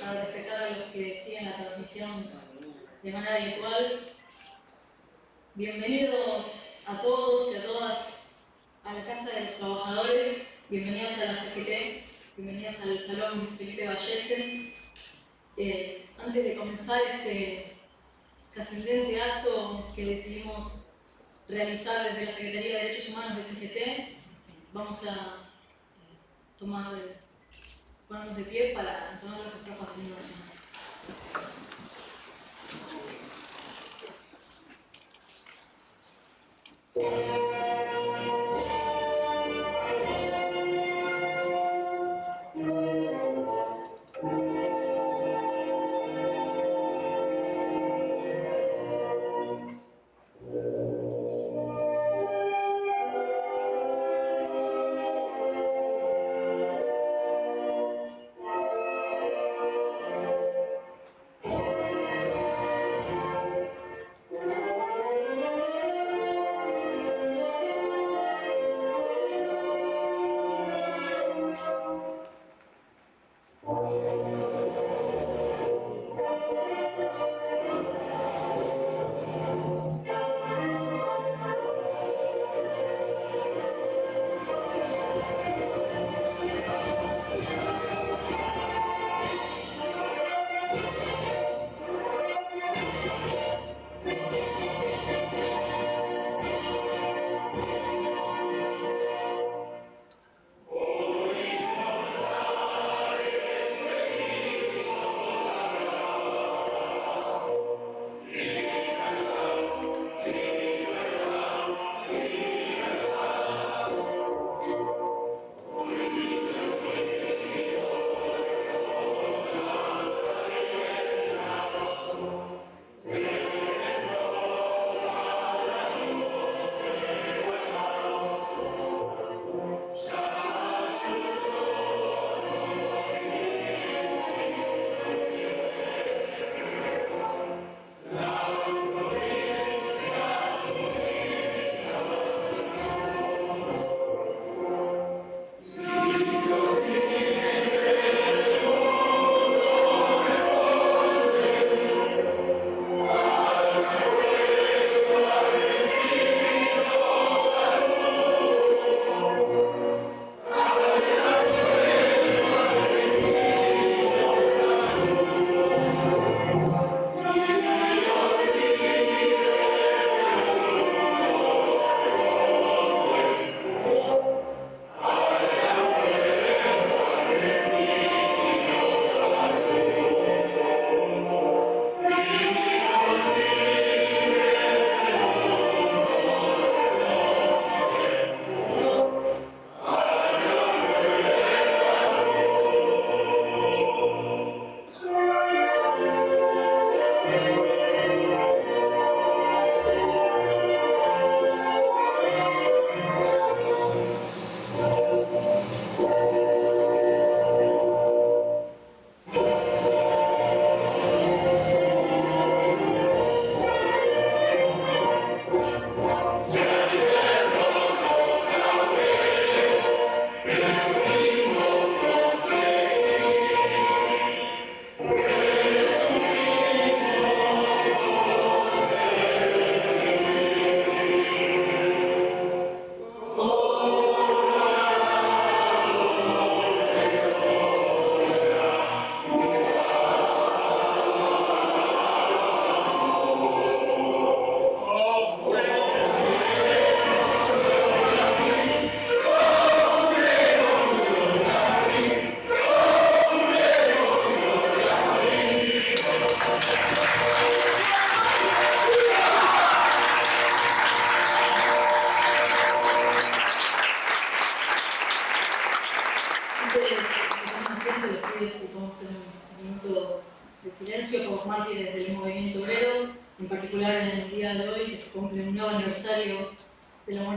a respetar a los que siguen la transmisión de manera virtual. Bienvenidos a todos y a todas a la Casa de los Trabajadores, bienvenidos a la CGT, bienvenidos al Salón Felipe Vallese. Antes de comenzar este trascendente acto que decidimos realizar desde la Secretaría de Derechos Humanos de CGT, vamos a ponernos de pie para entonar las estrofas del himno nacional.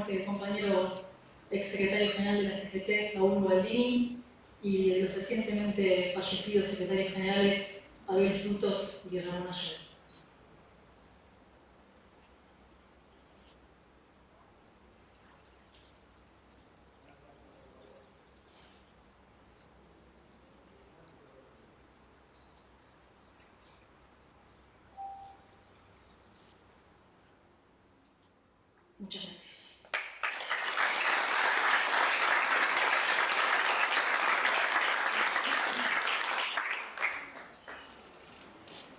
Del compañero exsecretario general de la CGT, Saúl Baldini, y de los recientemente fallecidos secretarios generales Abel Frutos y Ramón Ayala.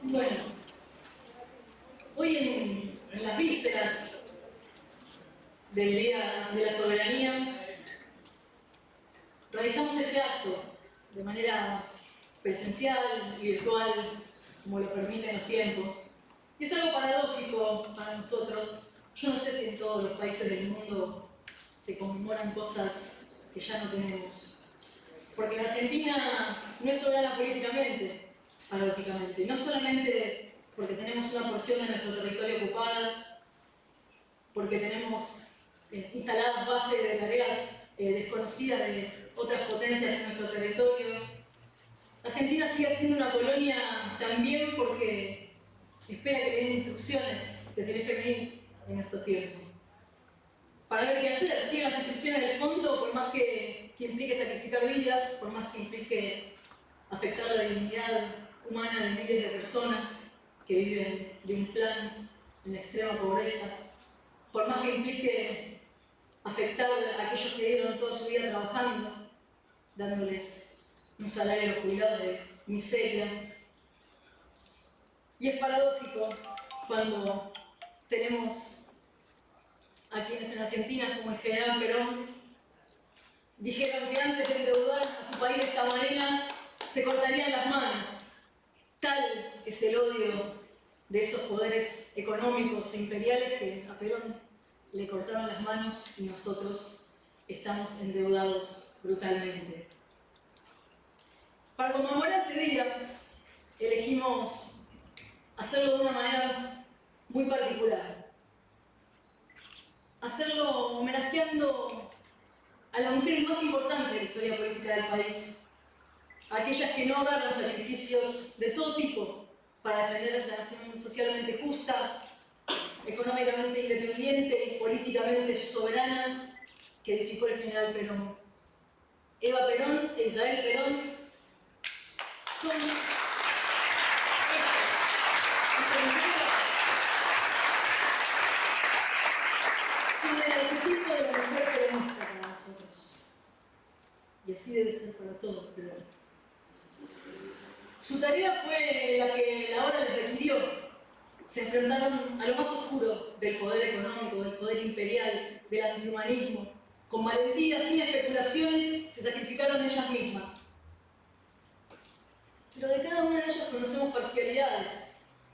Bueno, hoy en las vísperas del Día de la Soberanía, realizamos este acto de manera presencial y virtual, como lo permiten los tiempos. Y es algo paradójico para nosotros. Yo no sé si en todos los países del mundo se conmemoran cosas que ya no tenemos. Porque la Argentina no es soberana políticamente, paradójicamente. No solamente porque tenemos una porción de nuestro territorio ocupada, porque tenemos instaladas bases de tareas desconocidas de otras potencias en nuestro territorio. Argentina sigue siendo una colonia también porque espera que le den instrucciones desde el FMI en estos tiempos. Para ver qué hacer, siguen las instrucciones del fondo, por más que implique sacrificar vidas, por más que implique afectar la dignidad humana de miles de personas que viven de un plan en la extrema pobreza, por más que implique afectar a aquellos que dieron toda su vida trabajando, dándoles un salario a los jubilados de miseria. Y es paradójico cuando tenemos a quienes en Argentina, como el general Perón, dijeron que antes de endeudar a su país de esta manera se cortarían las manos. Tal es el odio de esos poderes económicos e imperiales que a Perón le cortaron las manos y nosotros estamos endeudados brutalmente. Para conmemorar este día, elegimos hacerlo de una manera muy particular. Hacerlo homenajeando a las mujeres más importantes de la historia política del país, a aquellas que no hagan sacrificios de todo tipo para defender la nación socialmente justa, económicamente independiente y políticamente soberana que edificó el general Perón. Eva Perón e Isabel Perón son el arquetipo de la mujer peronista para nosotros. Y así debe ser para todos los peronistas. Su tarea fue la que la hora les requirió. Se enfrentaron a lo más oscuro del poder económico, del poder imperial, del antihumanismo. Con valentía, sin especulaciones, se sacrificaron ellas mismas. Pero de cada una de ellas conocemos parcialidades.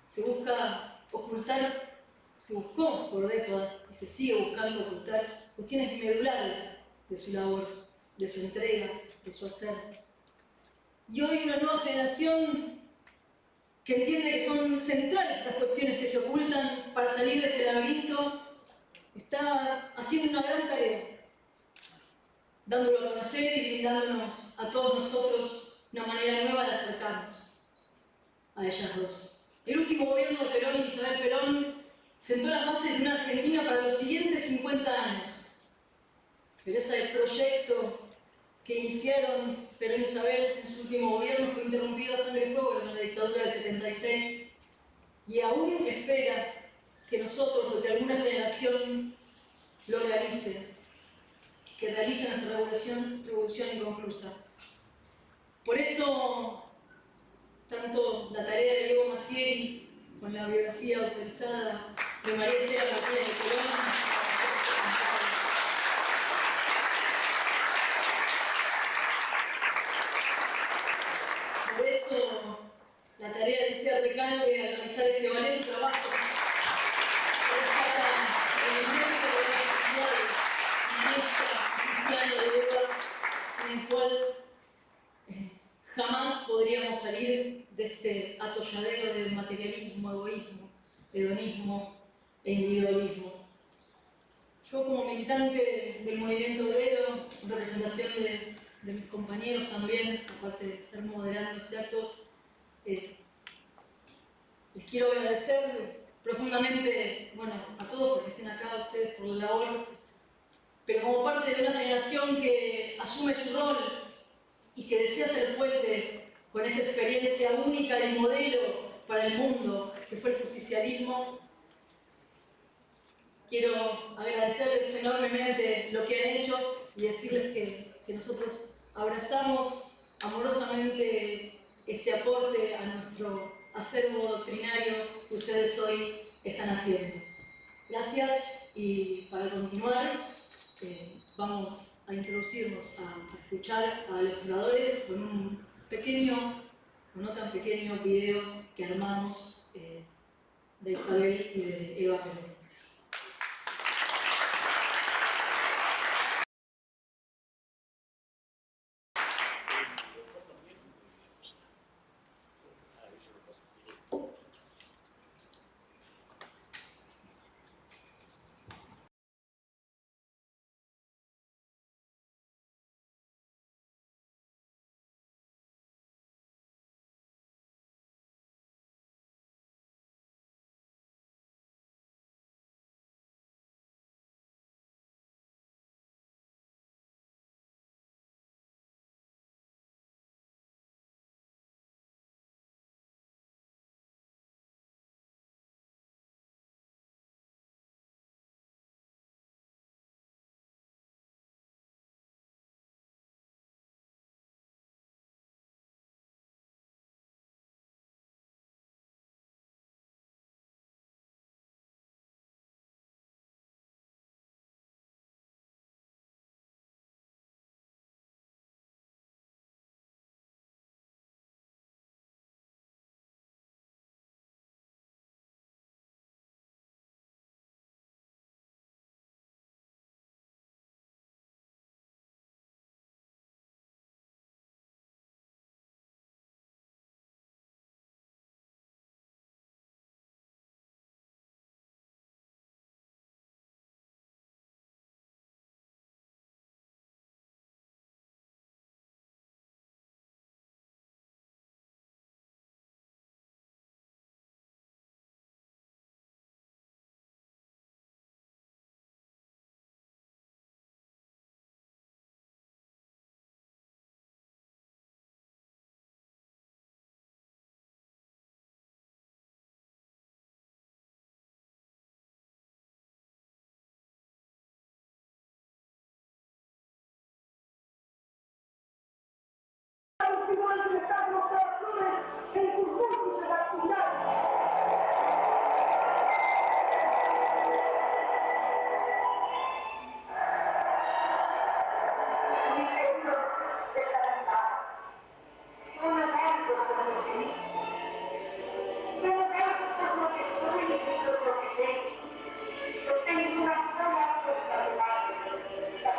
Se busca ocultar, se buscó por décadas y se sigue buscando ocultar cuestiones medulares de su labor, de su entrega, de su hacer. Y hoy una nueva generación que entiende que son centrales estas cuestiones que se ocultan para salir de este laberinto, está haciendo una gran tarea, dándolo a conocer y brindándonos a todos nosotros una manera nueva de acercarnos a ellas dos. El último gobierno de Perón y Isabel Perón sentó las bases de una Argentina para los siguientes 50 años. Pero ese proyecto que iniciaron Perón y Isabel en su último gobierno fue interrumpido a sangre y fuego en la dictadura del 76 y aún espera que nosotros o que alguna generación lo realice, que realice nuestra revolución inconclusa. Por eso, tanto la tarea de Diego Massieri con la biografía autorizada de María Estela Martínez de Perón, por eso la tarea de Alicia Recalde al realizar este valioso trabajo el inmenso cristiano de Eva, sin el cual jamás podríamos salir de este atolladero de materialismo, egoísmo, hedonismo e individualismo. Yo como militante del movimiento obrero, en representación de mis compañeros también, aparte de estar moderando este acto, les quiero agradecer profundamente, a todos porque estén acá, a ustedes por la labor, pero como parte de una generación que asume su rol y que desea ser puente con esa experiencia única y modelo para el mundo, que fue el justicialismo, quiero agradecerles enormemente lo que han hecho y decirles que nosotros abrazamos amorosamente este aporte a acervo doctrinario que ustedes hoy están haciendo. Gracias, y para continuar vamos a introducirnos a escuchar a los oradores con un pequeño, o no tan pequeño, video que armamos de Isabel y de Eva Perón.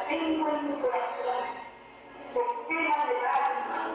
Tengo en mi corazón, espera de lágrimas,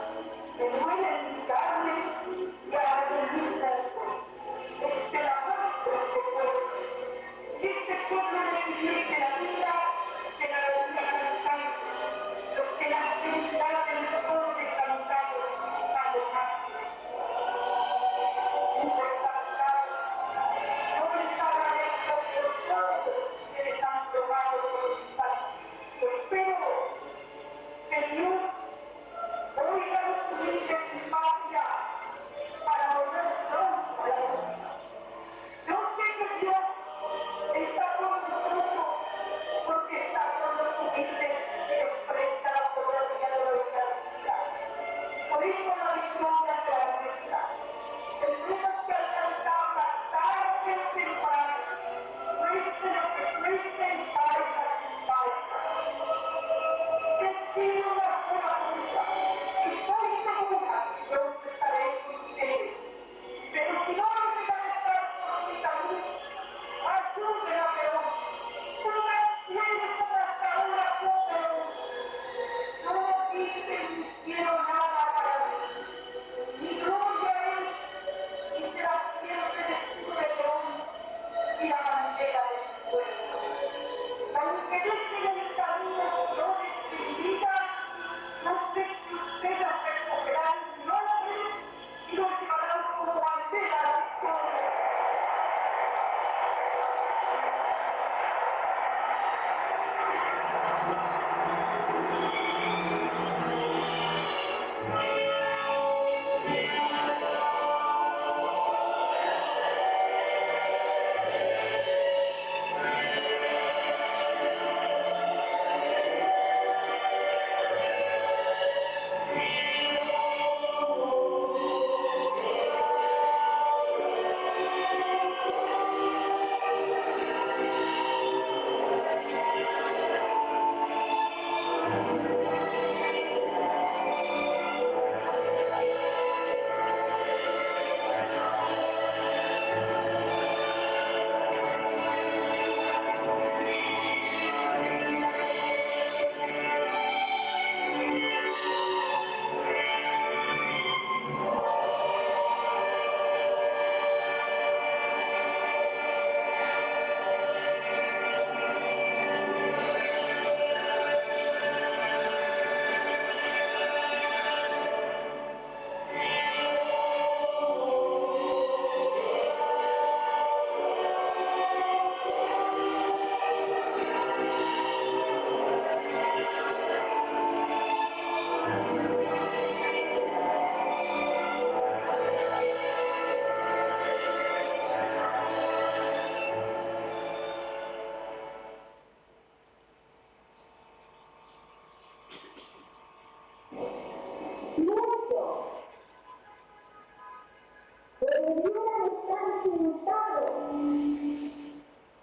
debieran estar sentados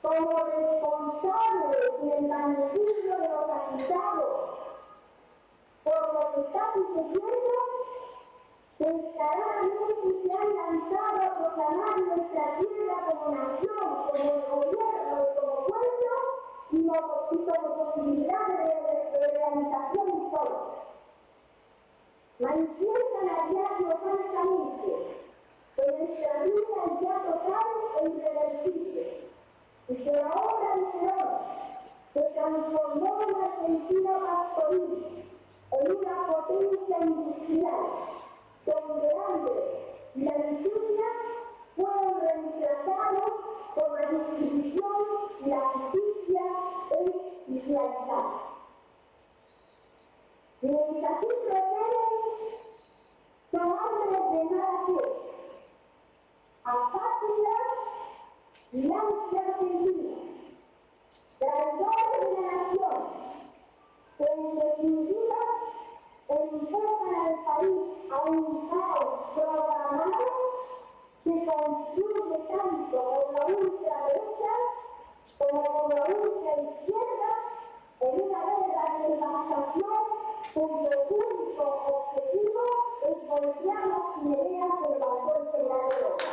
como responsables del magnicidio de los acusados por lo que está sucediendo, descaradamente se han lanzado a proclamar nuestra tierra como nación, como gobierno y como pueblo y como posibilidad de realización histórica. Manifiestan a diario falsamente que nuestra vida ya total e irreversible y que la obra de Perón se transformó en Argentina pastoril, en una potencia industrial, donde hambre y la miseria fueron reemplazados por la distribución y la justicia es idealizada. Mientras así proceden, son hombres de mala fe, apátridas y anti-argentinos, traidores de la nación, que en definitiva empujan al país a un caos programado que construye tanto con la ultraderecha como con la ultraizquierda en una guerra de devastación cuyo único objetivo es voltear las ideas del balcón de la derrota.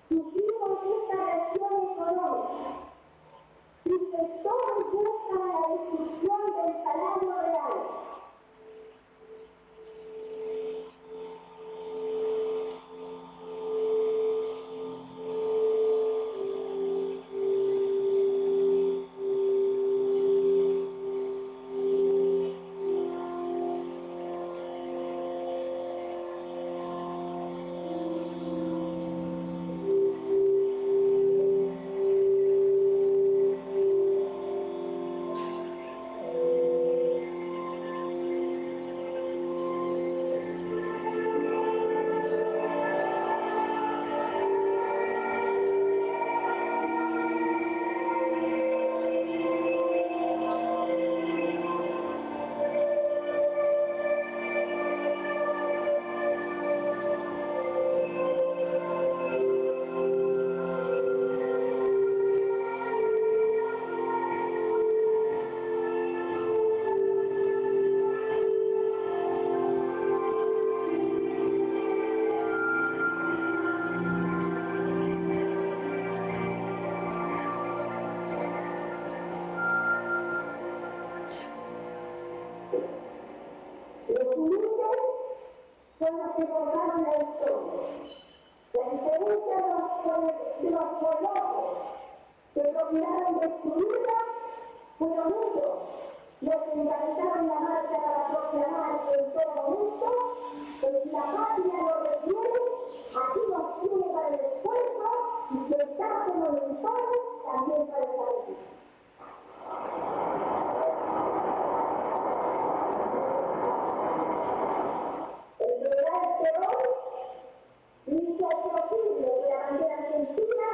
Sufrimos esta reacción económica y sectores buscan la destrucción del salario real. Los humildes son los que formaron la historia. La diferencia de los poderosos que procuraron destruirla fueron ellos los que encabezaron la marcha para proclamar en todo momento que si la patria lo requiere, aquí nos tiene para el esfuerzo y si el caso nos lo impone, también para el sacrificio. El general Perón hizo posible que la bandera argentina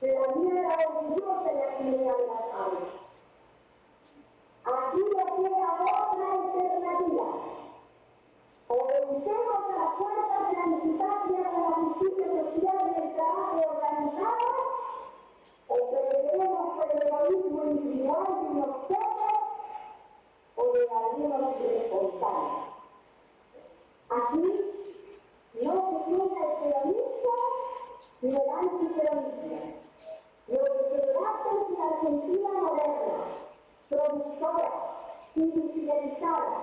se la viera orgullosa en la Primera de las Aves. Aquí no queda otra alternativa. O vencemos a las fuerzas de la antipatria con la justicia social y el trabajo organizado, o perderemos por el egoísmo individual de nosotros o de algunos irresponsables. Aquí no se piensa el peronismo ni el antiperonismo. Lo que se trata es la Argentina moderna, productora, industrializada,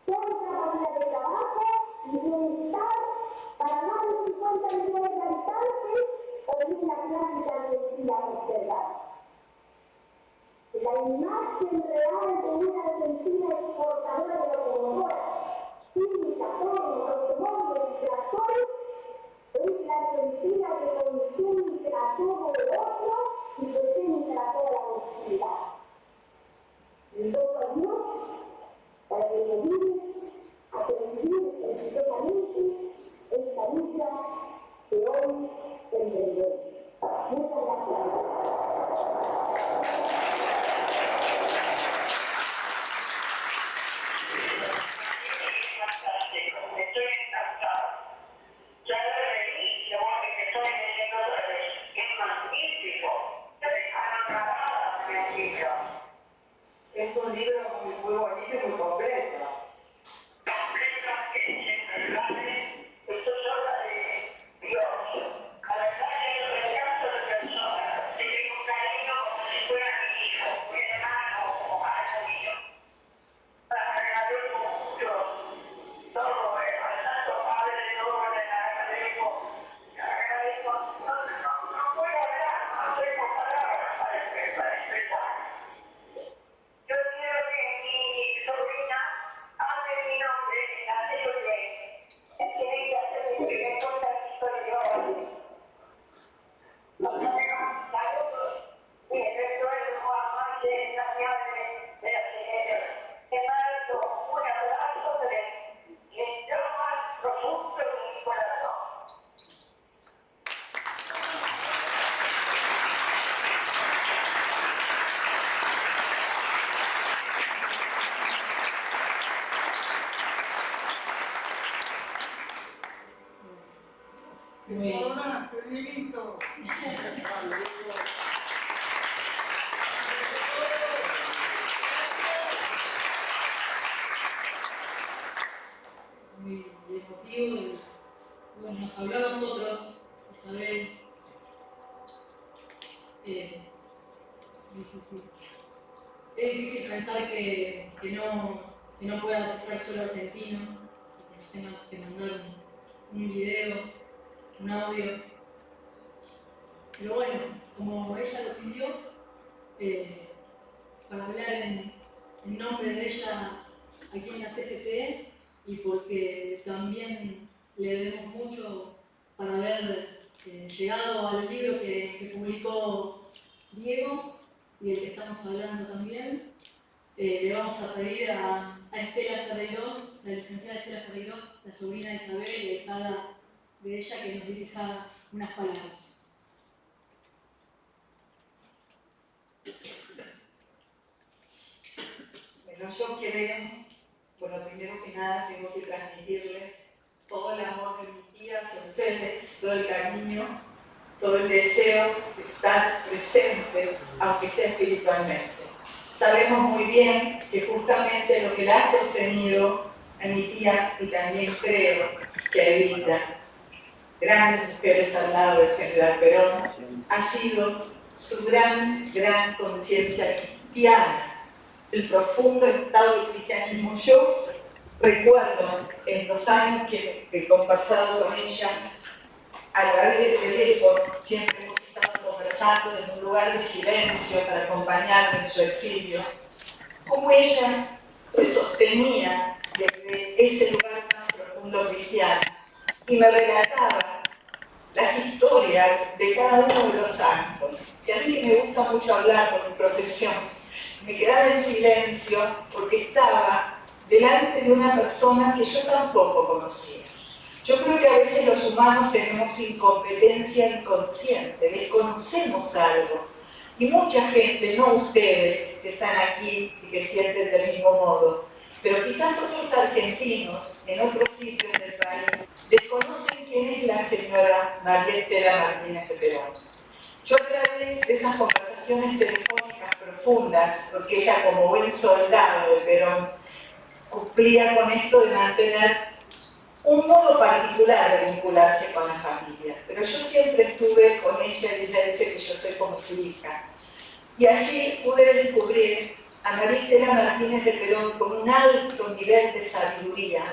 con capacidad de trabajo y bienestar para más de 50 millones de habitantes, o bien la clásica Argentina conservada. La imagen real de una Argentina exportadora de locomotoras, química, torno, automóviles y tractores, es la Argentina que concentra todo el ocio y que centra toda la posibilidad. Y todo Dios para que se vive a percibir el Lograste, Dieguito. Muy emotivo y bueno, nos habló a nosotros, Isabel. Difícil. Es difícil pensar que no pueda ser solo argentino, que nos tenga que mandar un video, un audio. Pero bueno, como ella lo pidió, para hablar en nombre de ella aquí en la CGT y porque también le debemos mucho para haber llegado al libro que publicó Diego y del que estamos hablando también. Le vamos a pedir a Estela Ferreiró, la licenciada Estela Ferreiró, la sobrina de Isabel y dejada de ella, que nos dirija unas palabras. Bueno, yo creo, bueno, primero que nada tengo que transmitirles todo el amor de mi tía hacia ustedes, todo el cariño, todo el deseo de estar presente, aunque sea espiritualmente. Sabemos muy bien que justamente lo que la ha sostenido a mi tía, y también creo que a Evita, grandes mujeres al lado del general Perón, ha sido su gran conciencia cristiana, el profundo estado del cristianismo. Yo recuerdo en los años que he conversado con ella a través del teléfono, siempre hemos estado conversando en un lugar de silencio para acompañarme en su exilio, cómo ella se sostenía desde ese lugar tan profundo cristiano y me relataba las historias de cada uno de los santos. Y a mí me gusta mucho hablar por mi profesión. Me quedaba en silencio porque estaba delante de una persona que yo tampoco conocía. Yo creo que a veces los humanos tenemos incompetencia inconsciente, desconocemos algo. Y mucha gente, no ustedes que están aquí y que sienten del mismo modo, pero quizás otros argentinos en otros sitios del país desconocen quién es la señora María Estela Martínez de Perón. Yo a través de esas conversaciones telefónicas profundas, porque ella como buen soldado de Perón cumplía con esto de mantener un modo particular de vincularse con la familia, pero yo siempre estuve con ella y ella dice que yo soy como su hija. Y allí pude descubrir a María Estela Martínez de Perón con un alto nivel de sabiduría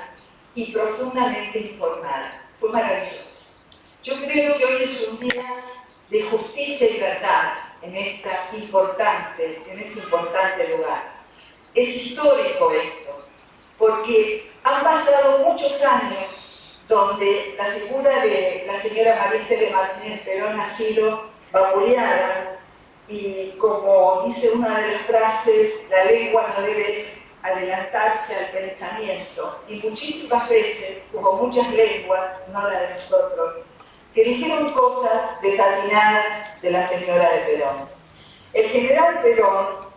y profundamente informada. Fue maravilloso. Yo creo que hoy es un día de justicia y verdad en este importante lugar. Es histórico esto, porque han pasado muchos años donde la figura de la señora María Estela Martínez Perón ha sido vapuleada y, como dice una de las frases, la lengua no debe adelantarse al pensamiento, y muchísimas veces, como muchas lenguas, no la de nosotros, que dijeron cosas desatinadas de la señora de Perón. El general Perón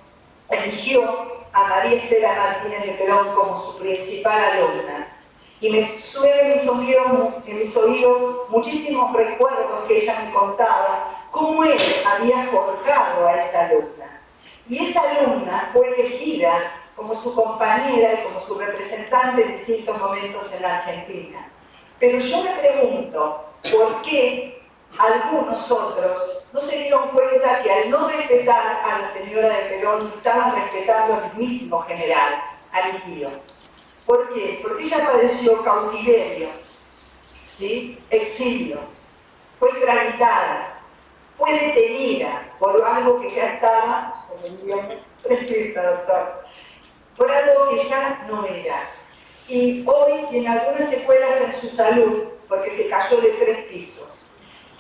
eligió a María Estela Martínez de Perón como su principal alumna, y me suenan en mis oídos muchísimos recuerdos que ella me contaba, cómo él había forjado a esa alumna. Y esa alumna fue elegida como su compañera y como su representante en distintos momentos en la Argentina. Pero yo me pregunto, ¿por qué algunos otros no se dieron cuenta que al no respetar a la señora de Perón estaban respetando al mismísimo general, a mi tío? ¿Por qué? Porque ella padeció cautiverio, ¿sí? Exilio, fue extraditada, fue detenida por algo que ya estaba, como diría, prescrita, doctor, por algo que ya no era. Y hoy tiene algunas secuelas en su salud porque se cayó de 3 pisos.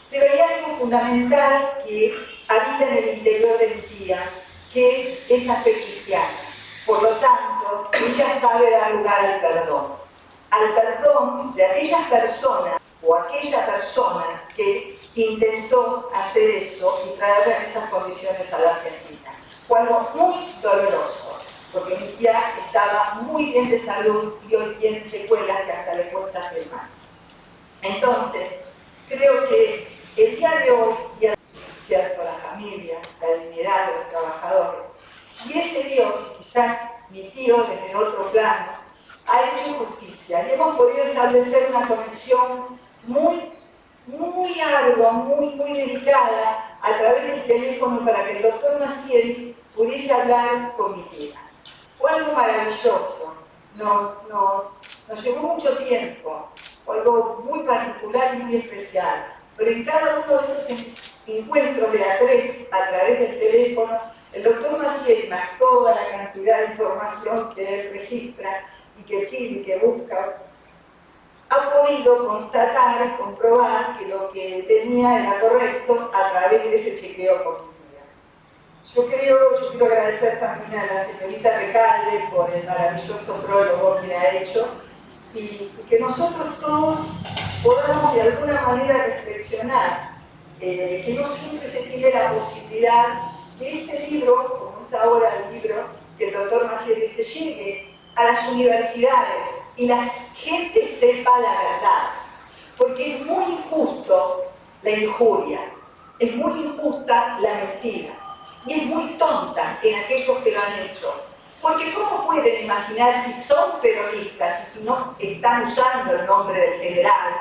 Pero hay algo fundamental que habita en el interior de mi tía, que es esa fe cristiana. Por lo tanto, ella sabe dar lugar al perdón de aquellas personas o aquella persona que intentó hacer eso y traerle esas condiciones a la Argentina. Fue algo muy doloroso, porque mi tía estaba muy bien de salud y hoy tiene secuelas que hasta le cuesta firmar. Entonces, Creo que el día de hoy, cierto, la familia, la dignidad de los trabajadores, y ese Dios, y quizás mi tío desde otro plano, ha hecho justicia y hemos podido establecer una conexión muy ardua, muy delicada a través del teléfono para que el doctor Maciel pudiese hablar con mi tía. Fue algo maravilloso, nos llevó mucho tiempo, fue algo muy particular y muy especial, pero en cada uno de esos encuentros de a tres a través del teléfono, el doctor Maciel, más toda la cantidad de información que él registra y que pide y que busca, ha podido constatar y comprobar que lo que tenía era correcto a través de ese chequeo con mi tía. Yo quiero agradecer también a la señorita Recalde por el maravilloso prólogo que ha hecho y que nosotros todos podamos de alguna manera reflexionar, que no siempre se tiene la posibilidad que este libro, como es ahora el libro que el doctor Maciel dice, llegue a las universidades y la gente sepa la verdad, porque es muy injusto la injuria, es muy injusta la mentira y es muy tonta en aquellos que lo han hecho, porque ¿cómo pueden imaginar si son peronistas y si no están usando el nombre del general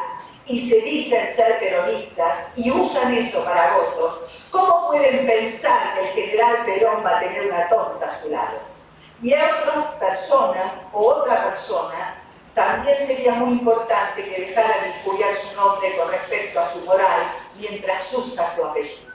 y se dicen ser peronistas y usan eso para votos, cómo pueden pensar que el general Perón va a tener una tonta a su lado? Y a otras personas, o otra persona, también sería muy importante que dejaran de injuriar su nombre con respecto a su moral mientras usa su apellido.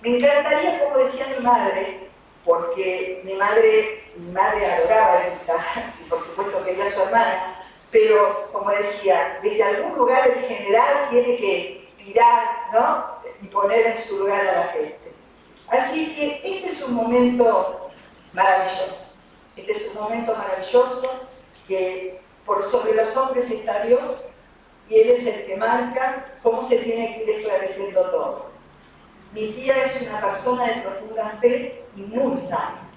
Me encantaría, como decía mi madre, porque mi madre adoraba a Evita, y por supuesto quería a su hermana, pero como decía, desde algún lugar el general tiene que tirar, ¿no?, y poner en su lugar a la gente. Así que este es un momento maravilloso. Este es un momento maravilloso que por sobre los hombres está Dios y Él es el que marca cómo se tiene que ir esclareciendo todo. Mi tía es una persona de profunda fe y muy sana.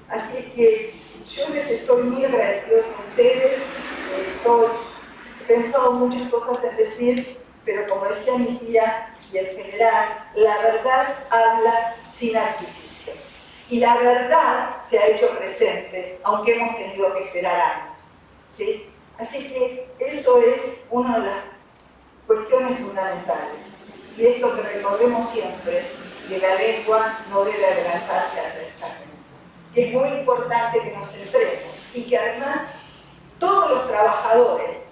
Así es que yo les estoy muy agradecidos a ustedes. He pensado muchas cosas en decir, pero como decía mi tía y el general, la verdad habla sin artificios. Y la verdad se ha hecho presente, aunque hemos tenido que esperar años, ¿sí? Así que eso es una de las cuestiones fundamentales. Y esto que recordemos siempre, que la lengua no debe adelantarse al pensamiento. Que es muy importante que nos centremos y que además todos los trabajadores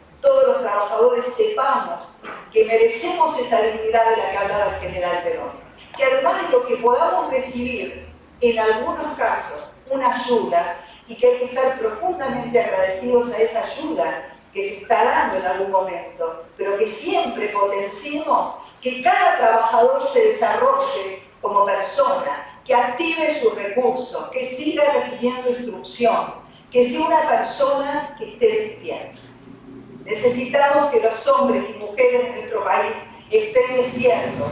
sepamos que merecemos esa dignidad de la que hablaba el general Perón. Que además de lo que podamos recibir en algunos casos una ayuda, y que hay que estar profundamente agradecidos a esa ayuda que se está dando en algún momento, pero que siempre potenciemos que cada trabajador se desarrolle como persona, que active sus recursos, que siga recibiendo instrucción, que sea una persona que esté despierta. Necesitamos que los hombres y mujeres de nuestro país estén despiertos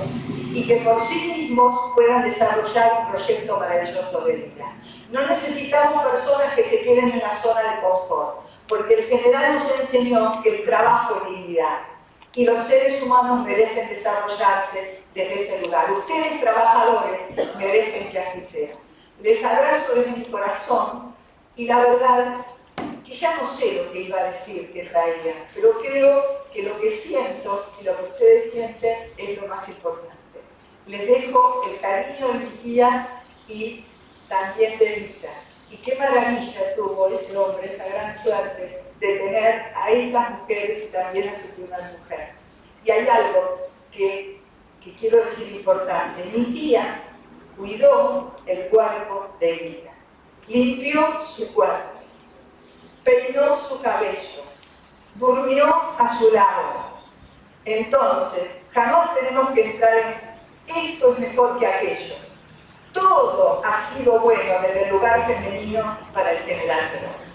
y que por sí mismos puedan desarrollar un proyecto maravilloso de vida. No necesitamos personas que se queden en la zona de confort, porque el general nos enseñó que el trabajo es dignidad y los seres humanos merecen desarrollarse desde ese lugar. Ustedes, trabajadores, merecen que así sea. Les abrazo desde mi corazón y la verdad que ya no sé lo que iba a decir que traía, pero creo que lo que siento y lo que ustedes sienten es lo más importante. Les dejo el cariño de mi tía y también de Evita. Y qué maravilla tuvo ese hombre, esa gran suerte de tener a estas mujeres y también a su prima mujer. Y hay algo que quiero decir importante. Mi tía cuidó el cuerpo de Evita, limpió su cuerpo, peinó su cabello, durmió a su lado. Entonces, jamás tenemos que entrar en esto es mejor que aquello. Todo ha sido bueno desde el lugar femenino para el general Perón.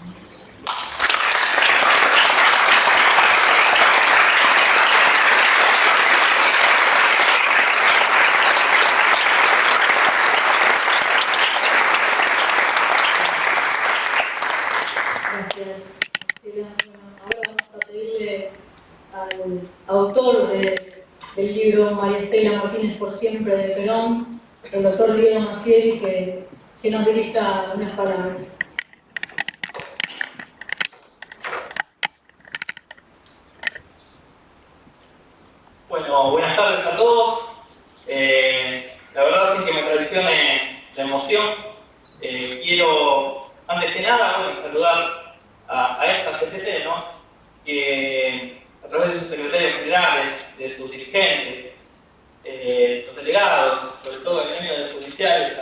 Gracias, Silvia. Bueno, ahora vamos a pedirle al autor de del libro María Estela Martínez por siempre de Perón, el doctor Diego Macieri, que nos dirija unas palabras. Bueno, buenas tardes a todos. La verdad sí que me traicione la emoción. Quiero, antes que nada, saludar a esta CGT, ¿no? Que a través de sus secretarios generales, de sus dirigentes, los delegados, sobre todo el gremio de judiciales,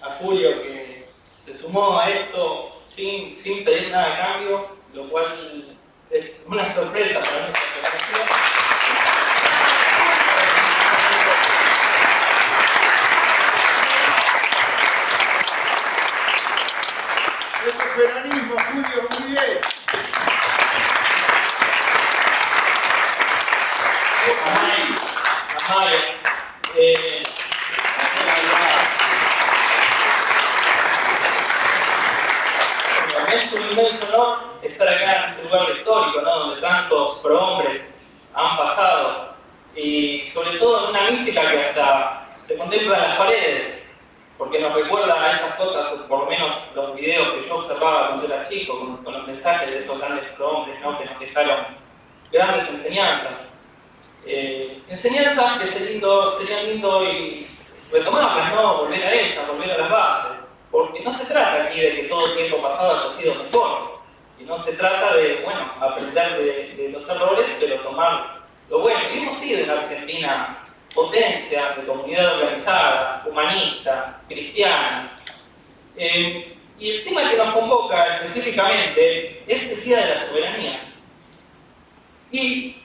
a Julio, que se sumó a esto sin pedir nada a cambio, lo cual es una sorpresa para nuestra generación. Eso es peronismo, Julio, muy bien. Amaya, es un inmenso honor estar acá en este lugar histórico, ¿no? Donde tantos prohombres han pasado, y sobre todo en una mística que hasta se contempla en las paredes, porque nos recuerda a esas cosas, por lo menos los videos que yo observaba cuando era chico, con los mensajes de esos grandes prohombres, ¿no? Que nos dejaron grandes enseñanzas. Enseñanzas que serían lindo y retomarlas, ¿no? Volver a ellas, volver a las bases, porque no se trata aquí de que todo el tiempo pasado haya sido mejor, y no se trata de, bueno, aprender de los errores, pero tomar lo bueno. Y hemos sido en Argentina potencia de comunidad organizada, humanista, cristiana. Y el tema que nos convoca específicamente es el Día de la Soberanía. Y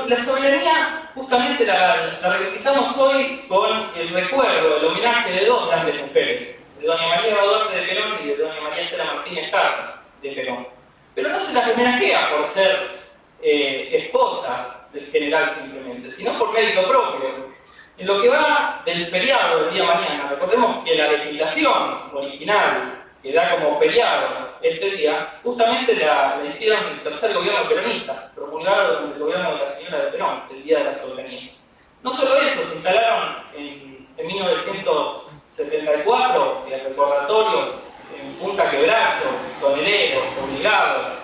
la soberanía justamente la reivindicamos hoy con el recuerdo, el homenaje de dos grandes mujeres, de doña María Baduarte de Perón y de doña María Estela Martínez Cartas de Perón. Pero no se las homenajea por ser esposas del general simplemente, sino por mérito propio. En lo que va del feriado del día de mañana, recordemos que la legislación original que da como feriado este día, justamente la hicieron el tercer gobierno peronista, promulgado durante el gobierno de la señora de Perón, el Día de la Soberanía. No solo eso, se instalaron en 1974 recordatorios en Punta Quebracho, Tonelero, Obligado,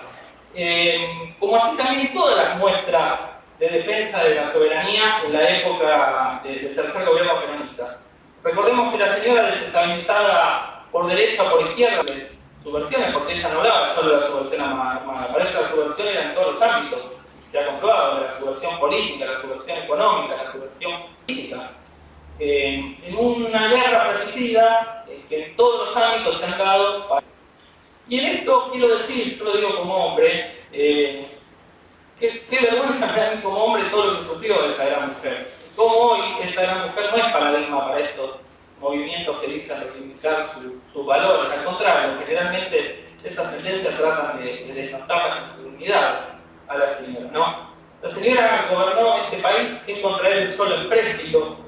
como así también todas las muestras de defensa de la soberanía en la época del tercer gobierno peronista. Recordemos que la señora desestabilizada por derecha o por izquierda, subversiones, porque ella no hablaba solo de la subversión armada, para ella la subversión era en todos los ámbitos, se ha comprobado, la subversión política, la subversión económica, la subversión política. En una guerra fratricida que en todos los ámbitos se han dado. Y en esto quiero decir, yo lo digo como hombre, qué vergüenza me da a mí como hombre todo lo que sufrió esa gran mujer. Como hoy esa gran mujer no es paradigma para estos movimientos que dicen reivindicar sus valores, al contrario, generalmente esas tendencias tratan de desnostar la masculinidad a la señora, ¿no? La señora gobernó este país sin contraer un solo empréstito.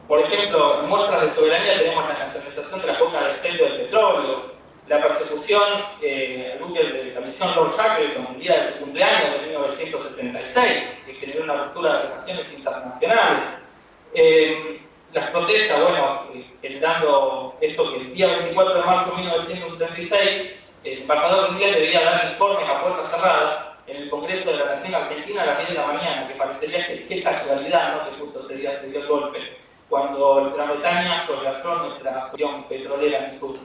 Por ejemplo, en muestras de soberanía tenemos la nacionalización de la coca de expendio del petróleo, la persecución al buque de la misión Lord Shackleton el día de su cumpleaños de 1976, que generó una ruptura de relaciones internacionales. Las protestas, bueno, generando esto que el día 24 de marzo de 1976, el embajador mundial debía dar informes a puertas cerradas en el Congreso de la Nación Argentina a las 10 de la mañana, que parecería que casualidad, ¿no? Que justo ese día se dio el golpe, cuando Gran Bretaña sobrasó nuestra asociación petrolera en el sur.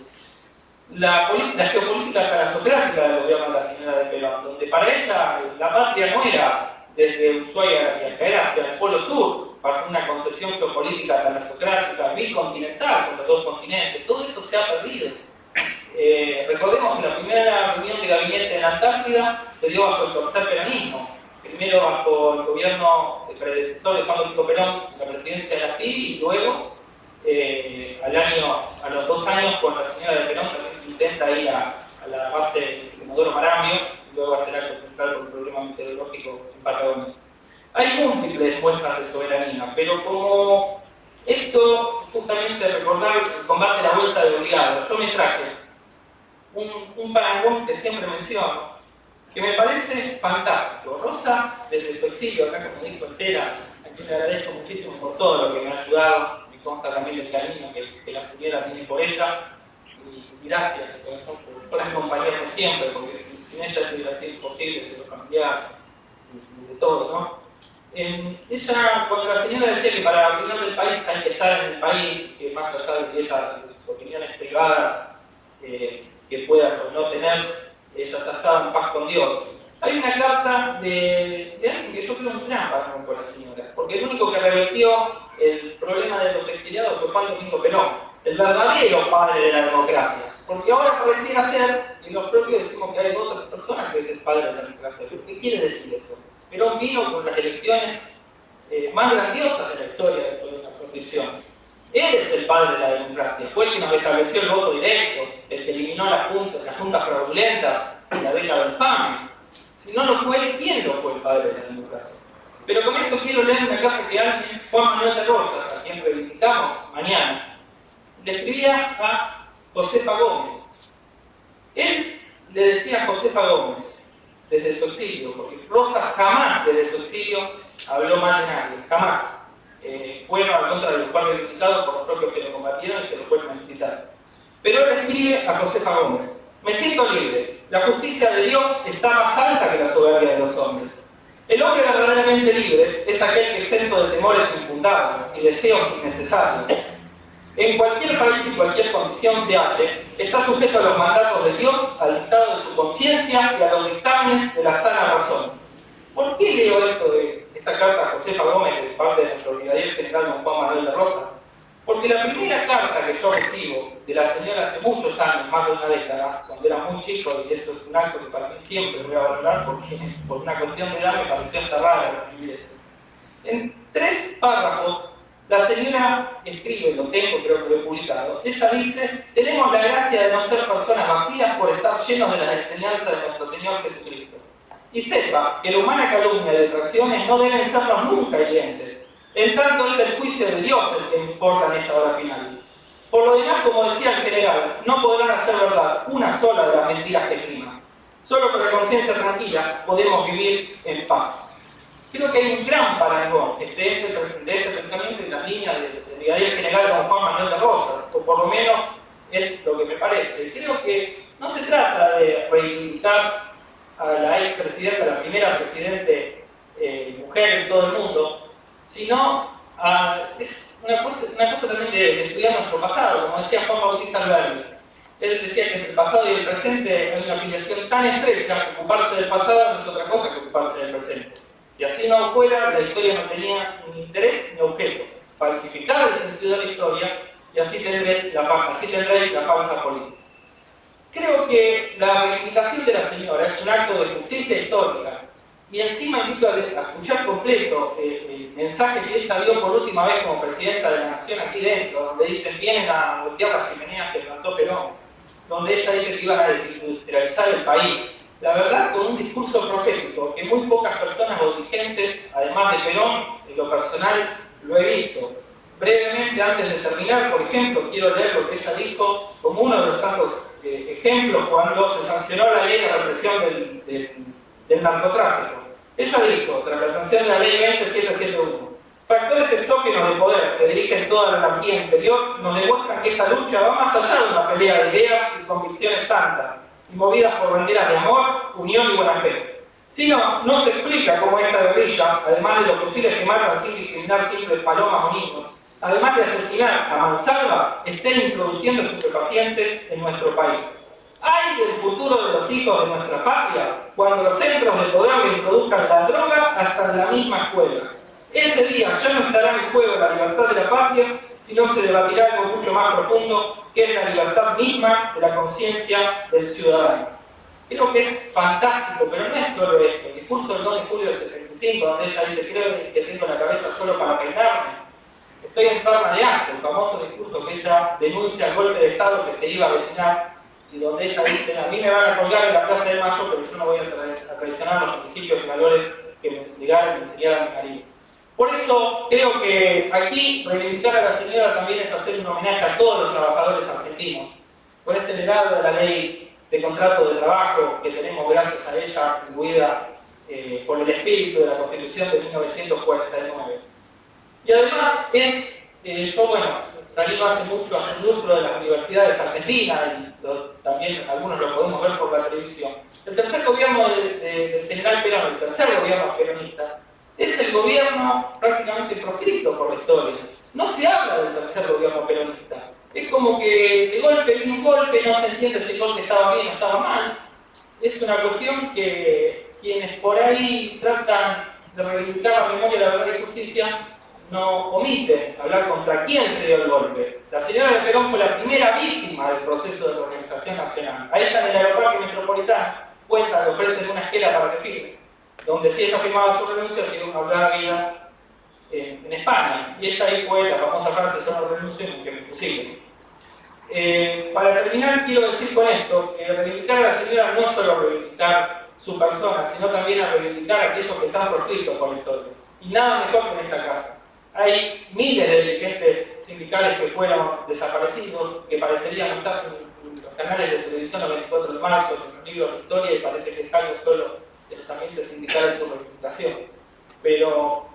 La geopolítica carasocrática del gobierno de la señora de Perón, donde para ella la patria no era desde Ushuaia y Alcaera hacia el Polo Sur, bajo una concepción geopolítica carasocrática, bicontinental, con los dos continentes. Todo eso se ha perdido. Recordemos que la primera reunión de gabinete en la Antártida se dio bajo el tercer peronismo. Primero bajo el gobierno predecesor de Juan Domingo Perón, la presidencia de la TI, y luego, a los 2 años, cuando la señora de Perón intenta ir a la base de Comodoro Marambio, y luego a hacer acto central por un problema meteorológico en Patagonia. Hay múltiples muestras de soberanía, pero como esto, justamente recordar el combate a la vuelta de Obligado, yo me traje un parangón que siempre menciono, que me parece fantástico. Rosa, desde su exilio, acá como dijo Estela, a quien le agradezco muchísimo por todo lo que me ha ayudado, me consta también el cariño que la señora tiene por ella, y gracias de corazón por acompañarme siempre, porque sin ella hubiera sido imposible de los familiares y de todo, ¿no? Ella, cuando la señora decía que para la opinión del país hay que estar en el país, que más allá de que ella, de sus opiniones privadas, que pueda o no tener, ella ya estaba en paz con Dios. Hay una carta de alguien que yo creo un gran patrón con la señora, porque el único que revertió el problema de los exiliados fue Juan Domingo Perón, el verdadero padre de la democracia. Porque ahora pareciera ser, y los propios decimos que hay otras personas que es el padre de la democracia. ¿Qué quiere decir eso? Perón vino con las elecciones más grandiosas de la historia de la proscripción. Él es el padre de la democracia, fue el que nos estableció el voto directo, el que eliminó las juntas fraudulentas y la década del PAN. Si no lo fue él, ¿quién lo fue el padre de la democracia? Pero con esto quiero leer una carta que alguien, Juan Manuel de Rosas, a quien reivindicamos mañana, le escribía a Josefa Gómez. Él le decía a Josefa Gómez, desde su exilio, porque Rosas jamás desde su exilio habló mal de nadie, jamás. Bueno, al contra de los cuales reivindicados por los propios que lo combatieron y que lo fueron a visitar. Pero él escribe a Josefa Gómez: me siento libre, la justicia de Dios está más alta que la soberbia de los hombres. El hombre verdaderamente libre es aquel que, exento de temores infundados y deseos innecesarios, en cualquier país y cualquier condición se halle, está sujeto a los mandatos de Dios, al dictado de su conciencia y a los dictámenes de la sana razón. ¿Por qué leo esto de esta carta a Josefa Gómez de parte de nuestro brigadier general don Juan Manuel de Rosas? Porque la primera carta que yo recibo de la señora hace muchos años, más de una década, cuando era muy chico, y eso es un acto que para mí siempre voy a valorar porque por una cuestión de edad me pareció hasta raro recibir eso. En 3 párrafos, la señora escribe, lo tengo, creo que lo he publicado, ella dice: tenemos la gracia de no ser personas vacías por estar llenos de las enseñanzas de nuestro Señor Jesucristo. Y sepa que la humana calumnia y detracciones no deben sernos nunca hirientes. En tanto es el juicio de Dios el que importa en esta hora final. Por lo demás, como decía el general, no podrán hacer verdad una sola de las mentiras que priman. Solo con la conciencia tranquila podemos vivir en paz. Creo que hay un gran parangón de este pensamiento en la línea del brigadier general don Juan Manuel de Rosas, o por lo menos es lo que me parece. Creo que no se trata de reivindicar a la expresidenta, la primera presidente mujer en todo el mundo, sino es una cosa también de estudiar nuestro pasado, como decía Juan Bautista Alberdi. Él decía que entre el pasado y el presente hay una afiliación tan estrecha que ocuparse del pasado no es otra cosa que ocuparse del presente. Si así no fuera, la historia no tenía ni interés ni objeto. Falsificar el sentido de la historia y así tendréis la falsa política. Creo que la reivindicación de la señora es un acto de justicia histórica. Y encima invito a escuchar completo el mensaje que ella dio por última vez como presidenta de la Nación aquí dentro, donde dicen: vienen a voltear las chimeneas que levantó Perón, donde ella dice que iban a desindustrializar el país. La verdad, con un discurso profético que muy pocas personas o dirigentes, además de Perón, en lo personal, lo he visto. Brevemente, antes de terminar, por ejemplo, quiero leer lo que ella dijo como uno de los tantos ejemplos cuando se sancionó la ley de represión del narcotráfico. Ella dijo, tras la sanción de la ley 20771, factores exógenos de poder que dirigen toda la anarquía interior nos demuestran que esta lucha va más allá de una pelea de ideas y convicciones santas y movidas por banderas de amor, unión y buena fe. Sino, no se explica cómo esta guerrilla, además de los fusiles que matan sin discriminar siempre palomas o niños, además de asesinar a mansalva, estén introduciendo estupefacientes en nuestro país. ¡Ay del futuro de los hijos de nuestra patria cuando los centros de poder le introduzcan la droga hasta en la misma escuela! Ese día ya no estará en juego la libertad de la patria, sino se debatirá algo mucho más profundo, que es la libertad misma de la conciencia del ciudadano. Creo que es fantástico, pero no es solo esto. El discurso del 2 de julio del 75, donde ella dice: creo que tengo la cabeza solo para peinarme. Estoy enferma de asco, el famoso discurso que ella denuncia el golpe de Estado que se iba a avecinar, y donde ella dice: a mí me van a colgar en la Plaza de Mayo, pero yo no voy a traicionar los principios y valores que me enseñaron a mi marido. Por eso creo que aquí reivindicar a la señora también es hacer un homenaje a todos los trabajadores argentinos, por este legado de la ley de contrato de trabajo que tenemos gracias a ella, atribuida por el espíritu de la Constitución de 1949. Y además yo salí no hace mucho a ser lustro de las universidades argentinas y también algunos lo podemos ver por la televisión. El tercer gobierno del general Perón, el tercer gobierno peronista, es el gobierno prácticamente proscrito por la historia. No se habla del tercer gobierno peronista. Es como que de golpe viene un golpe, no se entiende si el golpe estaba bien o estaba mal. Es una cuestión que quienes por ahí tratan de reivindicar la memoria de la verdad y justicia no omiten hablar contra quién se dio el golpe. La señora de Perón fue la primera víctima del proceso de reorganización nacional. A ella en el aeropuerto metropolitano cuenta, le ofrecen una esquela para que firme, donde si ella firmaba su renuncia se iba a hablar vida en España. Y ella ahí fue la famosa frase: yo no renuncio ni que me fusilen. Para terminar, quiero decir con esto que reivindicar a la señora no es solo reivindicar su persona, sino también a reivindicar a aquellos que están proscritos por la historia. Y nada mejor que en esta casa. Hay miles de dirigentes sindicales que fueron desaparecidos, que parecerían no estar en los canales de televisión el 24 de marzo, en los libros de historia, y parece que es algo solo de los ambientes sindicales su reivindicación. Pero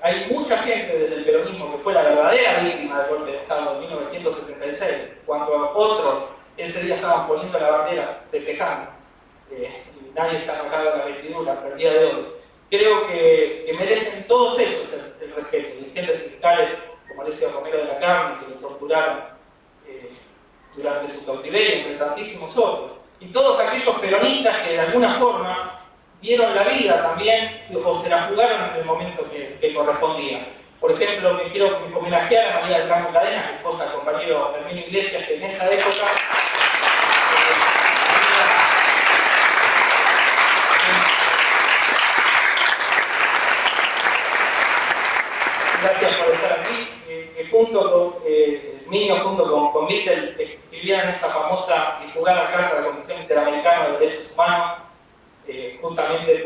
hay mucha gente desde el peronismo que fue la verdadera víctima del golpe de Estado de 1976, cuando otros ese día estaban poniendo la bandera festejando. Y nadie se ha arrancado de la vestidura hasta el día de hoy. Creo que merecen todos ellos el respeto. Dirigentes sindicales como Alessio Romero de la Carne, que lo torturaron durante su cautiverio, entre tantísimos otros. Y todos aquellos peronistas que de alguna forma dieron la vida también o se la jugaron en el momento que correspondía. Por ejemplo, me quiero homenajear a María del Carmen Cadena, mi esposa, compañero Herminio Iglesias, que en esa época gracias por estar aquí, junto con Mitchell escribían esa famosa y jugada carta de la Comisión Interamericana de Derechos Humanos, justamente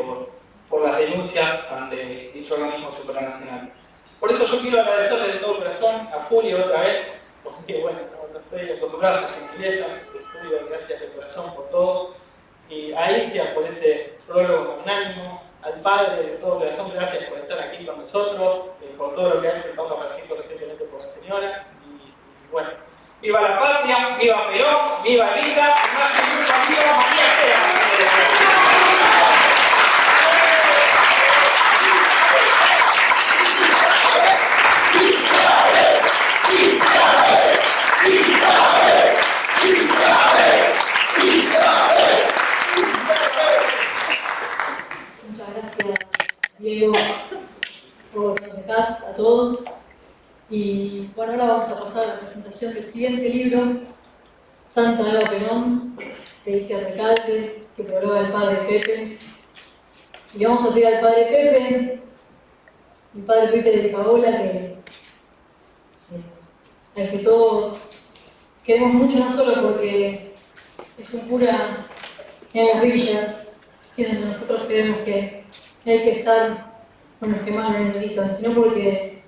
por las denuncias ante dicho organismo supranacional. Por eso yo quiero agradecerle de todo corazón a Julio otra vez, porque bueno, no estoy acostumbrado a la gentileza. Julio, gracias de corazón por todo, y a Isia por ese prólogo magnánimo, al padre de todo corazón, gracias por estar aquí con nosotros, por todo lo que ha hecho el Papa Francisco recientemente por la señora, y bueno, viva la patria, viva Perón, viva Evita, y más que nunca viva María Estela. Muchas gracias, Diego, por que nos dejás a todos. Y bueno, ahora vamos a pasar a la presentación del siguiente libro, Santa Eva Perón, de Isia Recalde, que prologa el padre Pepe. Y vamos a pedir al padre Pepe, el padre Pepe de Paola, al que todos queremos mucho, no solo porque es un cura en las villas, que es donde nosotros creemos que hay que estar con los que más lo necesitan, sino porque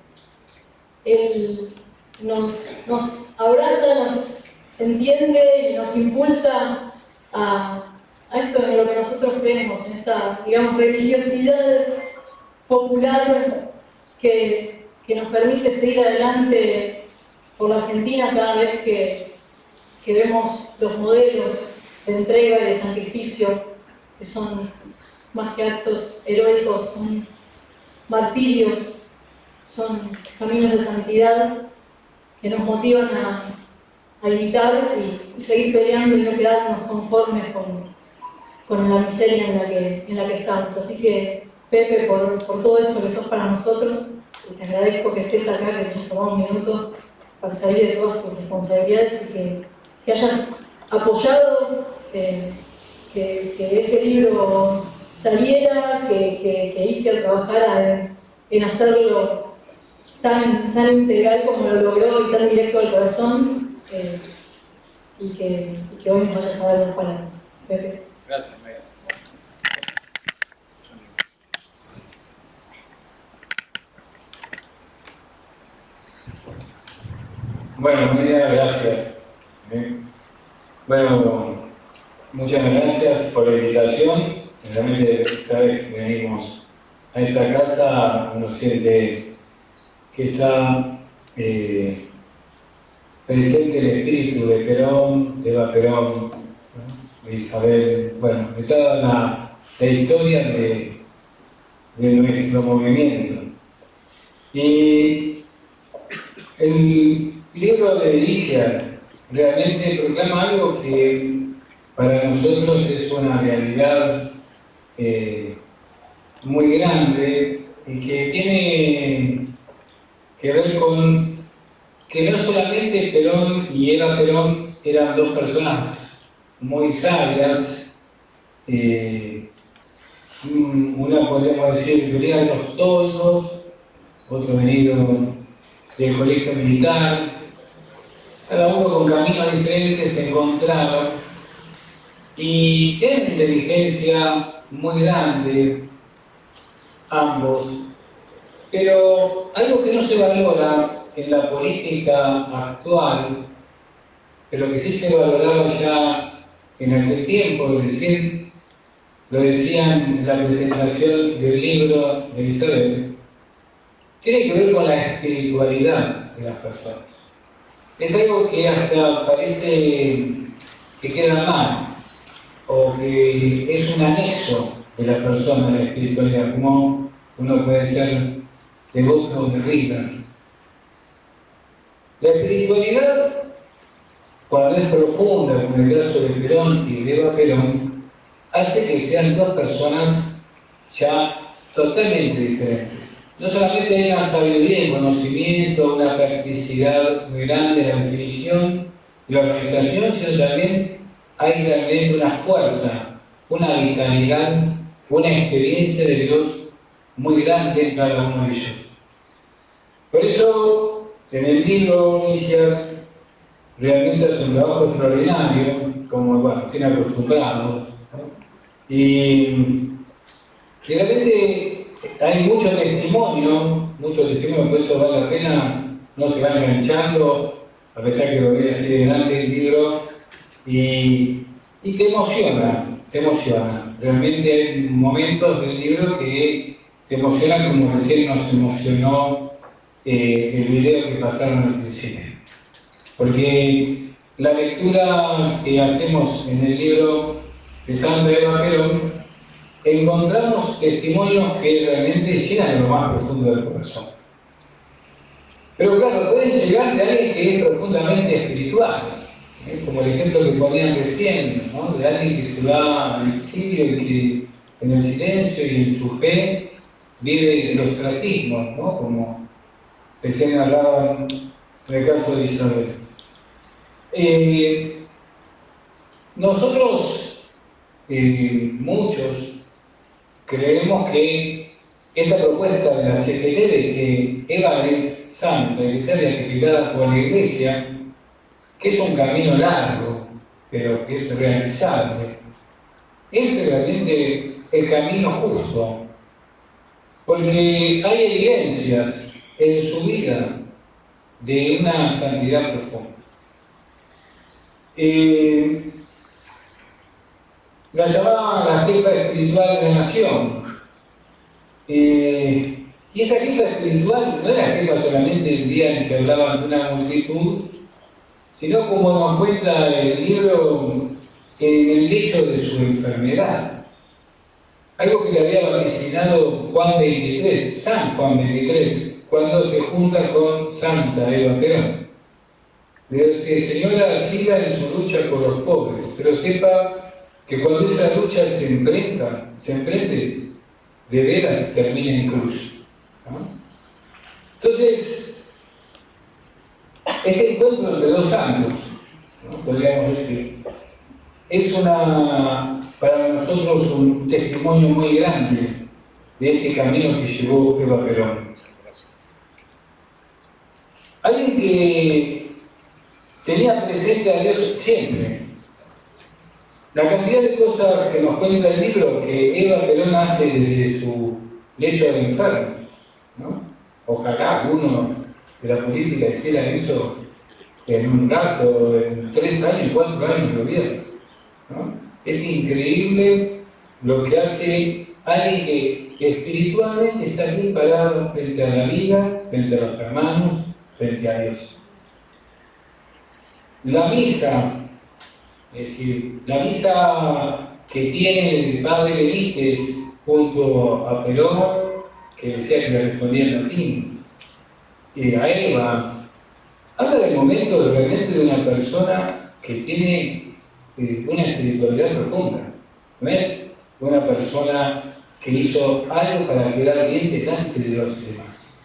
él nos abraza, nos entiende y nos impulsa a esto en lo que nosotros creemos, en esta, digamos, religiosidad popular que nos permite seguir adelante por la Argentina cada vez que vemos los modelos de entrega y de sacrificio, que son más que actos heroicos, son martirios, son caminos de santidad que nos motivan a imitar y seguir peleando y no quedarnos conformes con la miseria en la que estamos. Así que, Pepe, por todo eso que sos para nosotros, te agradezco que estés acá, que te hayas tomado un minuto para salir de todas tus responsabilidades y que hayas apoyado que ese libro saliera, que Isia trabajara en hacerlo tan integral como lo logró y tan directo al corazón, y que hoy nos vayas a dar unas palabras. Pepe. Gracias, Mega. Bueno, Media, gracias. Bueno, Muchas gracias por la invitación. Realmente cada vez que venimos a esta casa uno siente que está presente el espíritu de Perón, de Eva Perón, ¿no? De Isabel, bueno, de toda la historia de nuestro movimiento. Y el libro de Delicias realmente proclama algo que para nosotros es una realidad muy grande y que tiene que ver con que no solamente Perón y Eva Perón eran dos personas muy sabias, una podríamos decir venía de los toldos, otro venido del colegio militar, cada uno con caminos diferentes se encontraron y tienen una inteligencia muy grande, ambos, pero algo que no se valora en la política actual, pero que sí se valoraba ya en aquel tiempo, es decir, lo decían en la presentación del libro de Isabel, tiene que ver con la espiritualidad de las personas. Es algo que hasta parece que queda mal, o que es un anexo de la persona, la espiritualidad, como uno puede ser devoto o de rita. La espiritualidad, cuando es profunda, como en el caso de Perón y de Eva Perón, hace que sean dos personas ya totalmente diferentes. No solamente hay una sabiduría y conocimiento, una practicidad muy grande de la definición y la organización, sino también hay realmente una fuerza, una vitalidad, una experiencia de Dios muy grande en cada uno de ellos. Por eso, en el libro inicial, realmente es un trabajo extraordinario, como bueno, tiene acostumbrado, ¿no? Y realmente hay mucho testimonio, por eso vale la pena, no se va enganchando, a pesar que lo ve así delante el libro, y te emociona, Realmente hay momentos del libro que te emocionan como recién nos emocionó el video que pasaron al principio. Porque la lectura que hacemos en el libro de Santa Eva Perón, encontramos testimonios que realmente llegan a lo más profundo del corazón. Pero claro, pueden llegar de alguien que es profundamente espiritual, como el ejemplo que ponían recién, ¿no? De alguien que se va al exilio y que en el silencio y en su fe vive el ostracismo, ¿no? Como recién hablaban en el caso de Isabel. Nosotros, muchos, creemos que esta propuesta de la CGT de que Eva es santa y que sea beatificada por la Iglesia, que es un camino largo, pero que es realizable, es realmente el camino justo, porque hay evidencias en su vida de una santidad profunda. La llamaba la jefa espiritual de la nación. Y esa jefa espiritual no era jefa solamente el día en que hablaba ante una multitud, sino como nos cuenta el libro, en el lecho de su enfermedad. Algo que le había vaticinado Juan 23, San Juan 23, cuando se junta con Santa Eva Perón. Le dice: señora, siga en su lucha por los pobres, pero sepa que cuando esa lucha se emprende, de veras termina en cruz, ¿no? Entonces, este encuentro entre dos santos, ¿no? Podríamos decir, es para nosotros un testimonio muy grande de este camino que llevó Eva Perón. Alguien que tenía presente a Dios siempre. La cantidad de cosas que nos cuenta el libro que Eva Perón hace desde su lecho de enfermo, ¿no? Ojalá uno de la política hiciera eso en un rato, en 3 años, 4 años de gobierno, ¿no? Es increíble lo que hace alguien que espiritualmente está bien parado frente a la vida, frente a los hermanos, frente a Dios. La misa, es decir, la misa que tiene el padre Benítez junto a Peloma, que decía que le respondía en latín, y a Eva, habla del momento realmente de una persona que tiene una espiritualidad profunda. No es una persona que hizo algo para quedar bien delante de los demás.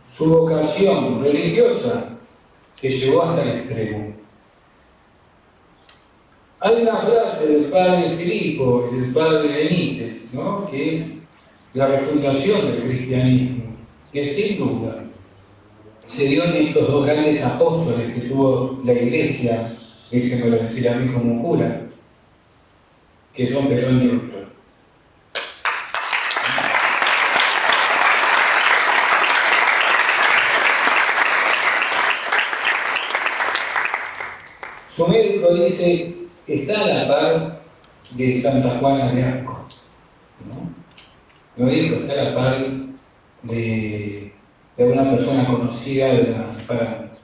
Su vocación religiosa se llevó hasta el extremo. Hay una frase del padre Filipo y del padre Benítez, ¿no?, que es la refundación del cristianismo, que sin duda se dio en estos dos grandes apóstoles que tuvo la Iglesia, déjenmelo decir a mí como cura, que son Perón y Lutero. Su médico dice, está a la par de Santa Juana de Arco, ¿no? No dijo, está a la par de una persona conocida de la Hispanoamérica.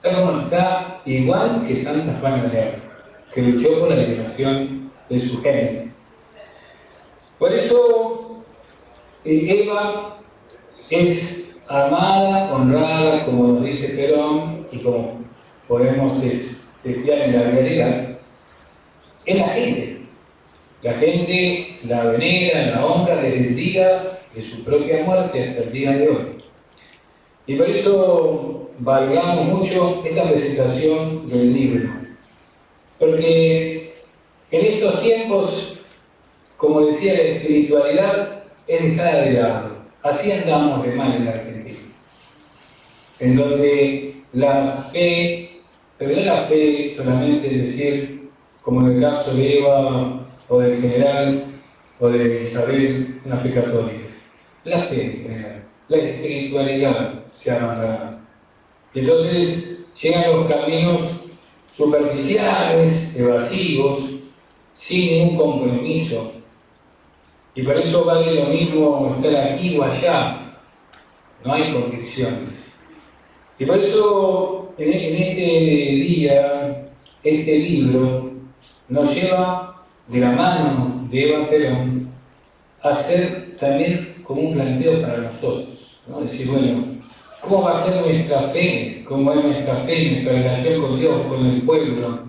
Está igual que Santa Juana de Arco, que luchó por la liberación de su gente. Por eso Eva es amada, honrada, como nos dice Perón, y como podemos testear en la realidad, es la gente. La gente la venera, la honra desde el día de su propia muerte hasta el día de hoy. Y por eso valoramos mucho esta presentación del libro. Porque en estos tiempos, como decía, la espiritualidad es dejada de lado. Así andamos de mal en la Argentina. En donde la fe, pero no la fe solamente es decir, como en el caso de Eva o del general o de Isabel, una fe católica. La fe en general, la espiritualidad se ha abandonado. Y entonces llegan los caminos superficiales, evasivos, sin ningún compromiso. Y por eso vale lo mismo estar aquí o allá. No hay convicciones. Y por eso en este día, este libro nos lleva de la mano de Eva Perón a hacer también como un planteo para nosotros, ¿no? Decir, bueno, ¿cómo va a ser nuestra fe? ¿Cómo es nuestra fe, nuestra relación con Dios, con el pueblo?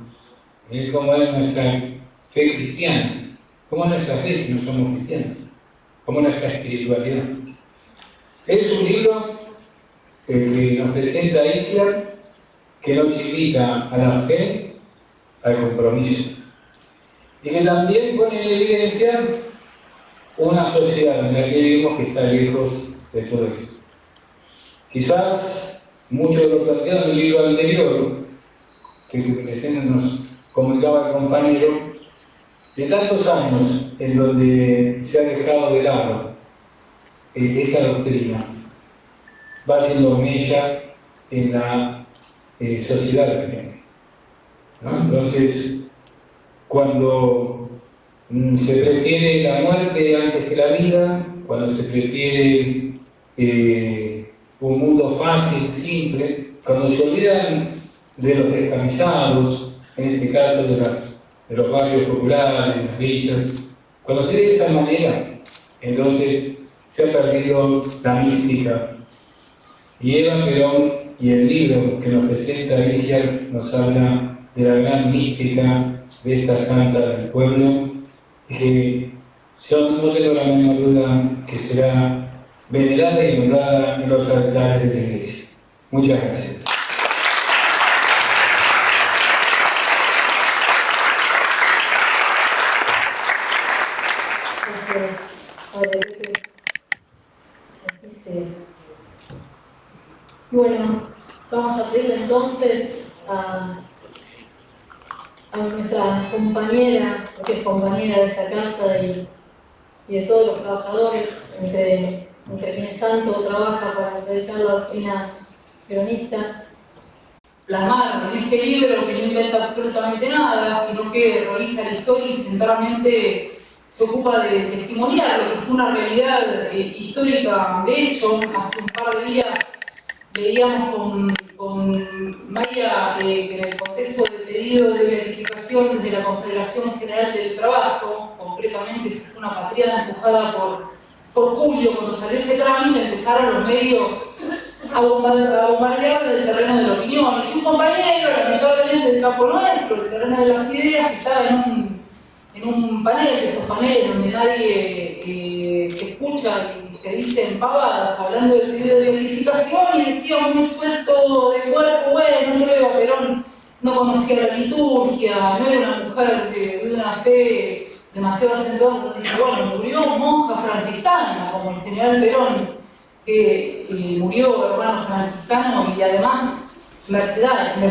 ¿Cómo es nuestra fe cristiana? ¿Cómo es nuestra fe si no somos cristianos? ¿Cómo es nuestra espiritualidad? Es un libro que nos presenta Isia, que nos invita a la fe, al compromiso. Y que también pone en evidencia una sociedad en la que vivimos que está lejos de todo esto. Quizás mucho de lo planteado en el libro anterior, que recién nos comunicaba el compañero, de tantos años en donde se ha dejado de lado esta doctrina, va siendo mella en la sociedad de la gente, ¿no? Entonces, cuando se prefiere la muerte antes que la vida, cuando se prefiere un mundo fácil, simple, cuando se olvidan de los descamisados, en este caso de los barrios populares, de las villas, cuando se ve de esa manera, entonces se ha perdido la mística. Y Eva Perón y el libro que nos presenta Alicia nos habla de la gran mística de esta santa del pueblo, que yo no tengo la menor duda que será venerada y honrada en los altares de la Iglesia. Muchas gracias. Gracias, Padre Lupe. Así sea. Bueno, vamos a pedirle entonces a nuestra compañera, porque es compañera de esta casa y de todos los trabajadores, entre quienes tanto trabaja para predicar la doctrina peronista, plasmar en este libro, que no inventa absolutamente nada, sino que realiza la historia y centralmente se ocupa de testimoniar lo que fue una realidad histórica. De hecho, hace un par de días veíamos con Maya que en el contexto del pedido de verificación desde la Confederación General del Trabajo, concretamente se fue una patriada empujada por Julio, cuando salió ese trámite empezaron los medios a bombardear del terreno de la opinión. Y un compañero, lamentablemente del campo nuestro, del terreno de las ideas, estaba en un panel, de estos paneles donde nadie se escucha y se dicen pavadas, hablando del pedido de verificación, y decía muy suelto de cuerpo, bueno, Eva Perón no conocía la liturgia, no era una mujer de una fe demasiado acentuada, como dice, bueno, murió monja franciscana, como el general Perón, que murió hermano franciscano y además mercedario.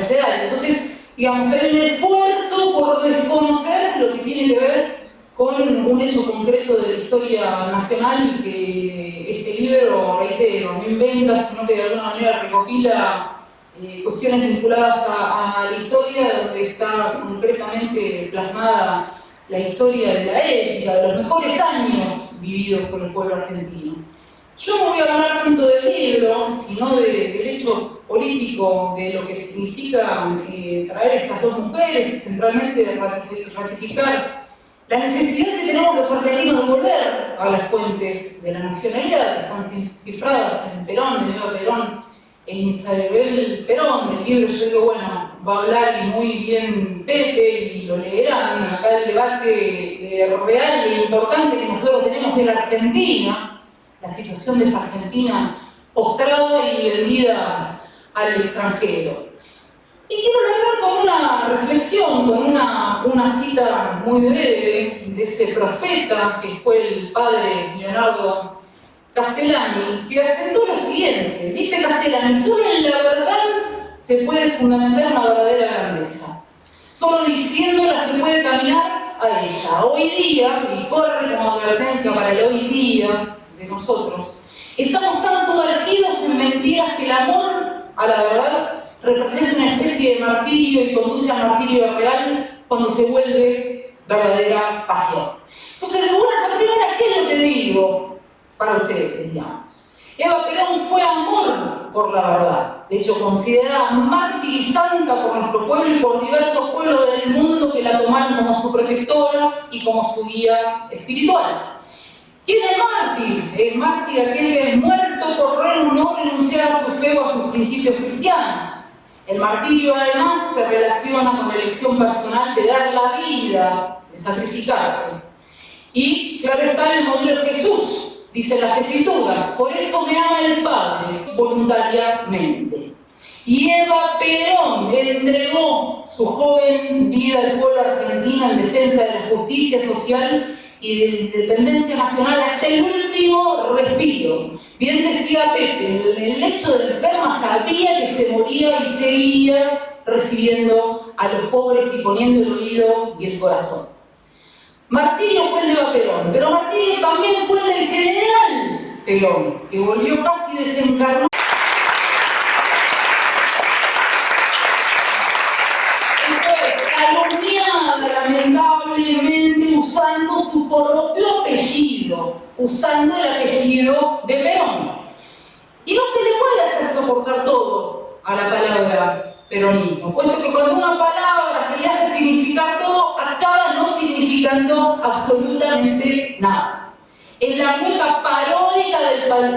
Entonces, digamos, hay un esfuerzo por desconocer lo que tiene que ver con un hecho concreto de la historia nacional, que este libro, reitero, no inventa, sino que de alguna manera recopila cuestiones vinculadas a la historia, donde está concretamente plasmada la historia de la época, de los mejores años vividos por el pueblo argentino. Yo no voy a hablar tanto del libro, sino del hecho político, de lo que significa traer estas dos mujeres y centralmente de ratificar la necesidad que tenemos los argentinos de volver a las fuentes de la nacionalidad, que están cifradas en Perón, en Eva Perón, en Isabel Perón. El libro, yo digo, bueno, va a hablar y muy bien Pepe, y lo leerán. Acá el debate real e importante que nosotros tenemos en la Argentina, la situación de esta Argentina postrada y vendida al extranjero. Y quiero hablar con una reflexión, con una cita muy breve de ese profeta que fue el padre Leonardo Castellani, que asentó lo siguiente. Dice Castellani: solo en la verdad se puede fundamentar una verdadera grandeza. Solo diciéndola se puede caminar a ella. Hoy día, y corre como advertencia para el hoy día de nosotros, estamos tan sumergidos en mentiras que el amor a la verdad representa una especie de martirio y conduce al martirio real cuando se vuelve verdadera pasión. Entonces, de buenas a primeras, ¿qué es lo que digo para ustedes, digamos? Eva Perón fue amor por la verdad, de hecho considerada mártir y santa por nuestro pueblo y por diversos pueblos del mundo que la tomaron como su protectora y como su guía espiritual. ¿Quién es mártir? Es mártir aquel que es muerto por no renunciar a su fe o a sus principios cristianos. El martirio además se relaciona con la elección personal de dar la vida, de sacrificarse. Y claro está el modelo de Jesús, dicen las Escrituras: por eso me ama el Padre voluntariamente. Y Eva Perón entregó su joven vida al pueblo argentino en defensa de la justicia social y de la independencia nacional hasta el último respiro. Bien decía Pepe, en el lecho de enferma sabía que se moría y seguía recibiendo a los pobres y poniendo el oído y el corazón. Martirio fue el de Eva Perón, pero martirio también fue el del general Perón, que volvió casi desencarnado. Lamentablemente usando su propio apellido, usando el apellido de Perón. Y no se le puede hacer soportar todo a la palabra peronismo, puesto que cuando una palabra se le hace significar todo, acaba no significando absolutamente nada. Es la mueca paródica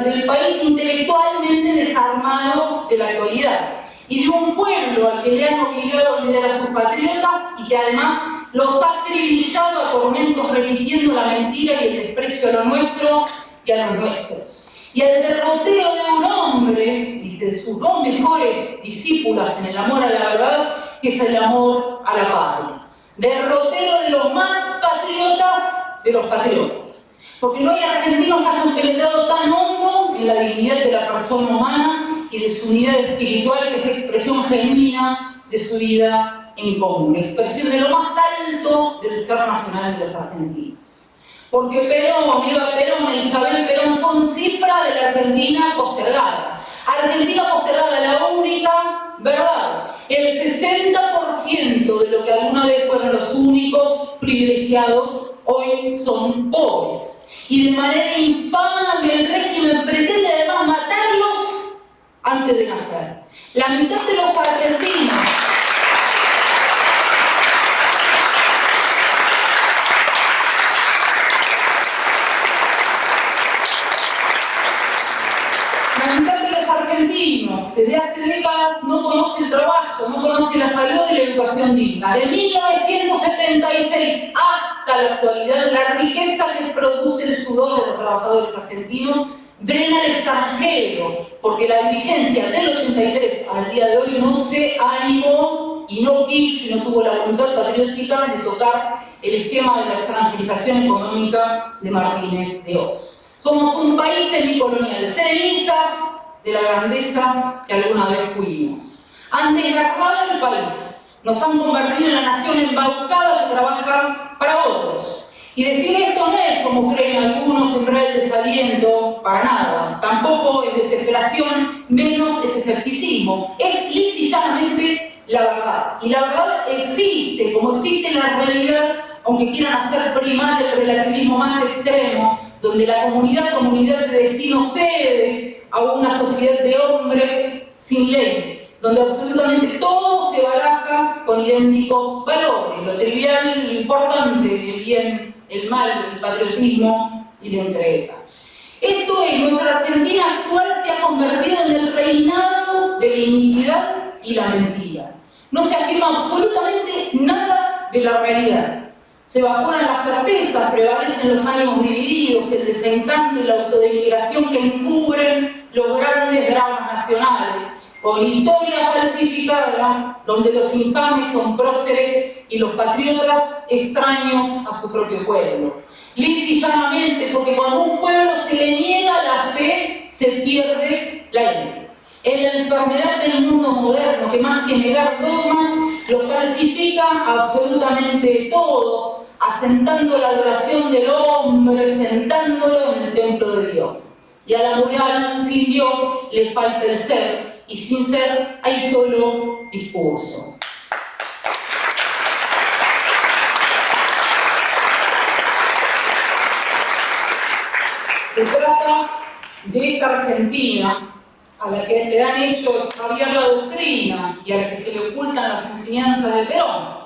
del país intelectualmente desarmado de la actualidad, y de un pueblo al que le han obligado a olvidar a sus patriotas y que además los ha acribillado a tormentos repitiendo la mentira y el desprecio a lo nuestro y a los nuestros. Y al derrotero de un hombre y de sus dos mejores discípulas en el amor a la verdad, que es el amor a la patria. Derrotero de los más patriotas de los patriotas. Porque no hay argentinos que hayan penetrado tan hondo en la dignidad de la persona humana y de su unidad espiritual, que es expresión genuina de su vida en común, expresión de lo más alto del ser nacional de los argentinos. Porque Perón, Eva Perón e Isabel Perón son cifras de la Argentina postergada. Argentina postergada, la única verdad. El fueron los únicos privilegiados, hoy son pobres. Y de manera infame el régimen pretende además matarlos antes de nacer. La mitad de los argentinos desde hace décadas no conoce el trabajo, no conoce la salud y la educación digna. De 1976 hasta la actualidad, la riqueza que produce el sudor de los trabajadores argentinos drena al extranjero, porque la dirigencia del 83 al día de hoy no se animó y no quiso y no tuvo la voluntad patriótica de tocar el esquema de la extranjerización económica de Martínez de Oz. Somos un país semicolonial, cenizas de la grandeza que alguna vez fuimos. Han desgarrado el país, nos han convertido en la nación embaucada que trabaja para otros. Y decir esto no es, como creen algunos, sembrar el desaliento, para nada. Tampoco es desesperación, menos es escepticismo. Es lisa y llanamente la verdad. Y la verdad existe, como existe la realidad, aunque quieran hacer primar el relativismo más extremo, donde la comunidad de destino cede a una sociedad de hombres sin ley, donde absolutamente todo se baraja con idénticos valores, lo trivial, lo importante, el bien, el mal, el patriotismo y la entrega. Esto es, nuestra Argentina actual se ha convertido en el reinado de la iniquidad y la mentira. No se afirma absolutamente nada de la realidad. Se evaporan las certezas, prevalecen los ánimos divididos, el desencanto y la autodenigración que encubren los grandes dramas nacionales, con historia falsificada, donde los infames son próceres y los patriotas extraños a su propio pueblo. Lisa y llanamente, porque cuando a un pueblo se le niega la fe, se pierde la ley. Es la enfermedad del mundo moderno, que más que negar dogmas, lo falsifica absolutamente todos, asentando la adoración del hombre, sentándolo en el templo de Dios. Y a la moral sin Dios le falta el ser, y sin ser hay solo discurso. Se trata de esta Argentina a la que le han hecho extraviar la doctrina y a la que se le ocultan las enseñanzas de Perón.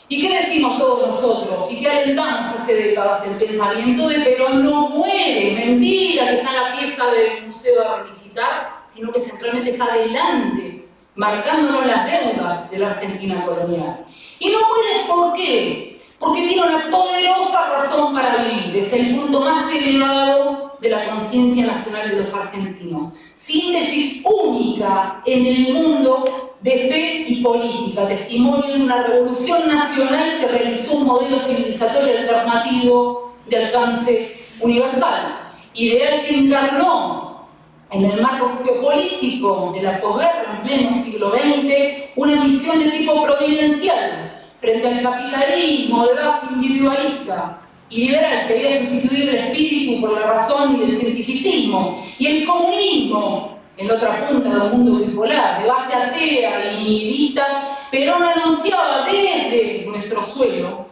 ¿Y qué decimos todos nosotros? ¿Y qué alentamos hace décadas? El pensamiento de Perón no muere, mentira, que está en la pieza del museo a revisitar, sino que centralmente está delante, marcándonos las deudas de la Argentina colonial. Y no muere, ¿por qué? Porque tiene una poderosa razón para vivir, es el punto más elevado de la conciencia nacional de los argentinos. Síntesis única en el mundo de fe y política, testimonio de una revolución nacional que realizó un modelo civilizatorio alternativo de alcance universal, ideal que encarnó en el marco geopolítico de la posguerra en pleno siglo XX una misión de tipo providencial frente al capitalismo de base individualista y liberal que quería sustituir el espíritu por la razón y el cientificismo, y el comunismo en la otra punta del mundo bipolar, de base atea y nihilista. Perón anunciaba desde nuestro suelo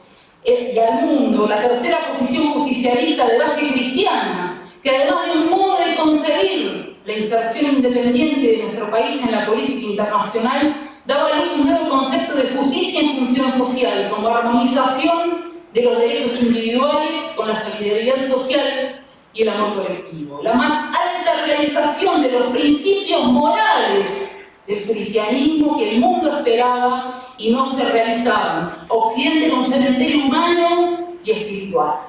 y al mundo la tercera posición justicialista de base cristiana, que además de un modo de concebir la inserción independiente de nuestro país en la política internacional, daba a luz un nuevo concepto de justicia en función social, como armonización de los derechos individuales con la solidaridad social y el amor colectivo. La más alta realización de los principios morales del cristianismo que el mundo esperaba y no se realizaban. Occidente era un cementerio humano y espiritual.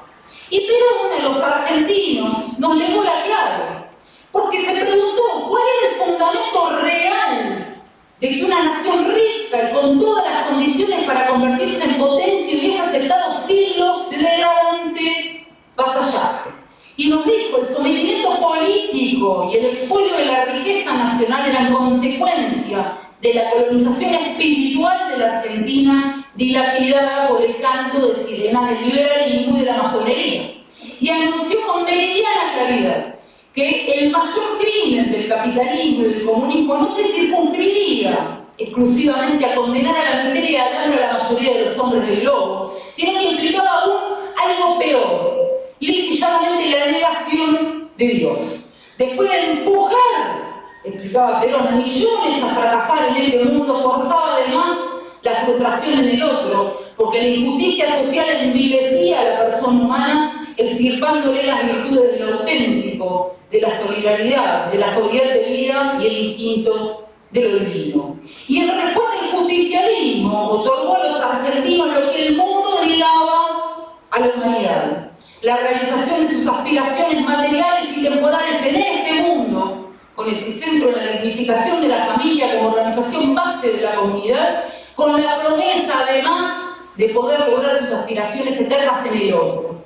Y Perón, de los argentinos, nos legó la clave, porque se preguntó cuál era el fundamento real de que una nación rica y con todas las condiciones para convertirse en potencia hubiese aceptado siglos de degradante vasallaje. Y nos dijo, el sometimiento político y el expolio de la riqueza nacional eran consecuencia de la colonización espiritual de la Argentina, dilapidada por el canto de sirenas del liberalismo y de la masonería. Y anunció con meridiana claridad que el mayor crimen del capitalismo y del comunismo no se circunscribía exclusivamente a condenar a la miseria y al hambre a la mayoría de los hombres del globo, sino que implicaba aún algo peor, lisa y llanamente la negación de Dios. Después de empujar, explicaba Perón, a millones a fracasar en este mundo, forzaba además la frustración en el otro, porque la injusticia social envilecía a la persona humana, extirpándole las virtudes de lo auténtico, de la solidaridad de vida y el instinto de lo divino. Y en respuesta al justicialismo otorgó a los argentinos lo que el mundo negaba a la humanidad: la realización de sus aspiraciones materiales y temporales en este mundo, con el epicentro de la dignificación de la familia como organización base de la comunidad, con la promesa además de poder lograr sus aspiraciones eternas en el otro.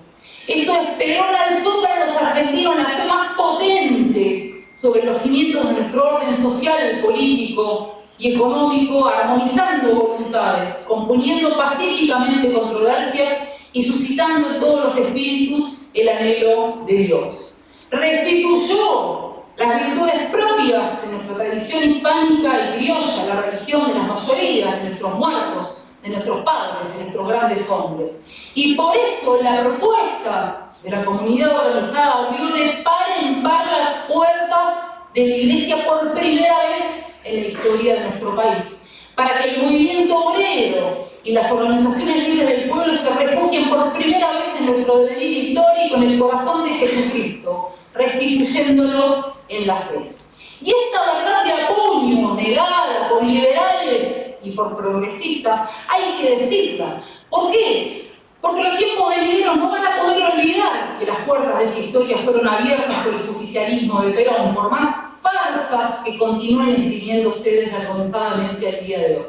Esto es Perón alzó para los argentinos la fe más potente sobre los cimientos de nuestro orden social, político y económico, armonizando voluntades, componiendo pacíficamente controversias y suscitando en todos los espíritus el anhelo de Dios. Restituyó las virtudes propias de nuestra tradición hispánica y criolla, la religión de las mayorías, de nuestros muertos, de nuestros padres, de nuestros grandes hombres. Y por eso la propuesta de la comunidad organizada abrió de par en par las puertas de la Iglesia por primera vez en la historia de nuestro país, para que el movimiento obrero y las organizaciones libres del pueblo se refugien por primera vez en nuestro devenir histórico, en el corazón de Jesucristo, restituyéndolos en la fe. Y esta verdad de apoyo negada por liberales y por progresistas hay que decirla. ¿Por qué? Porque los tiempos venideros no van a poder olvidar que las puertas de esa historia fueron abiertas por el justicialismo de Perón, por más farsas que continúen escribiéndose desvergonzadamente al día de hoy.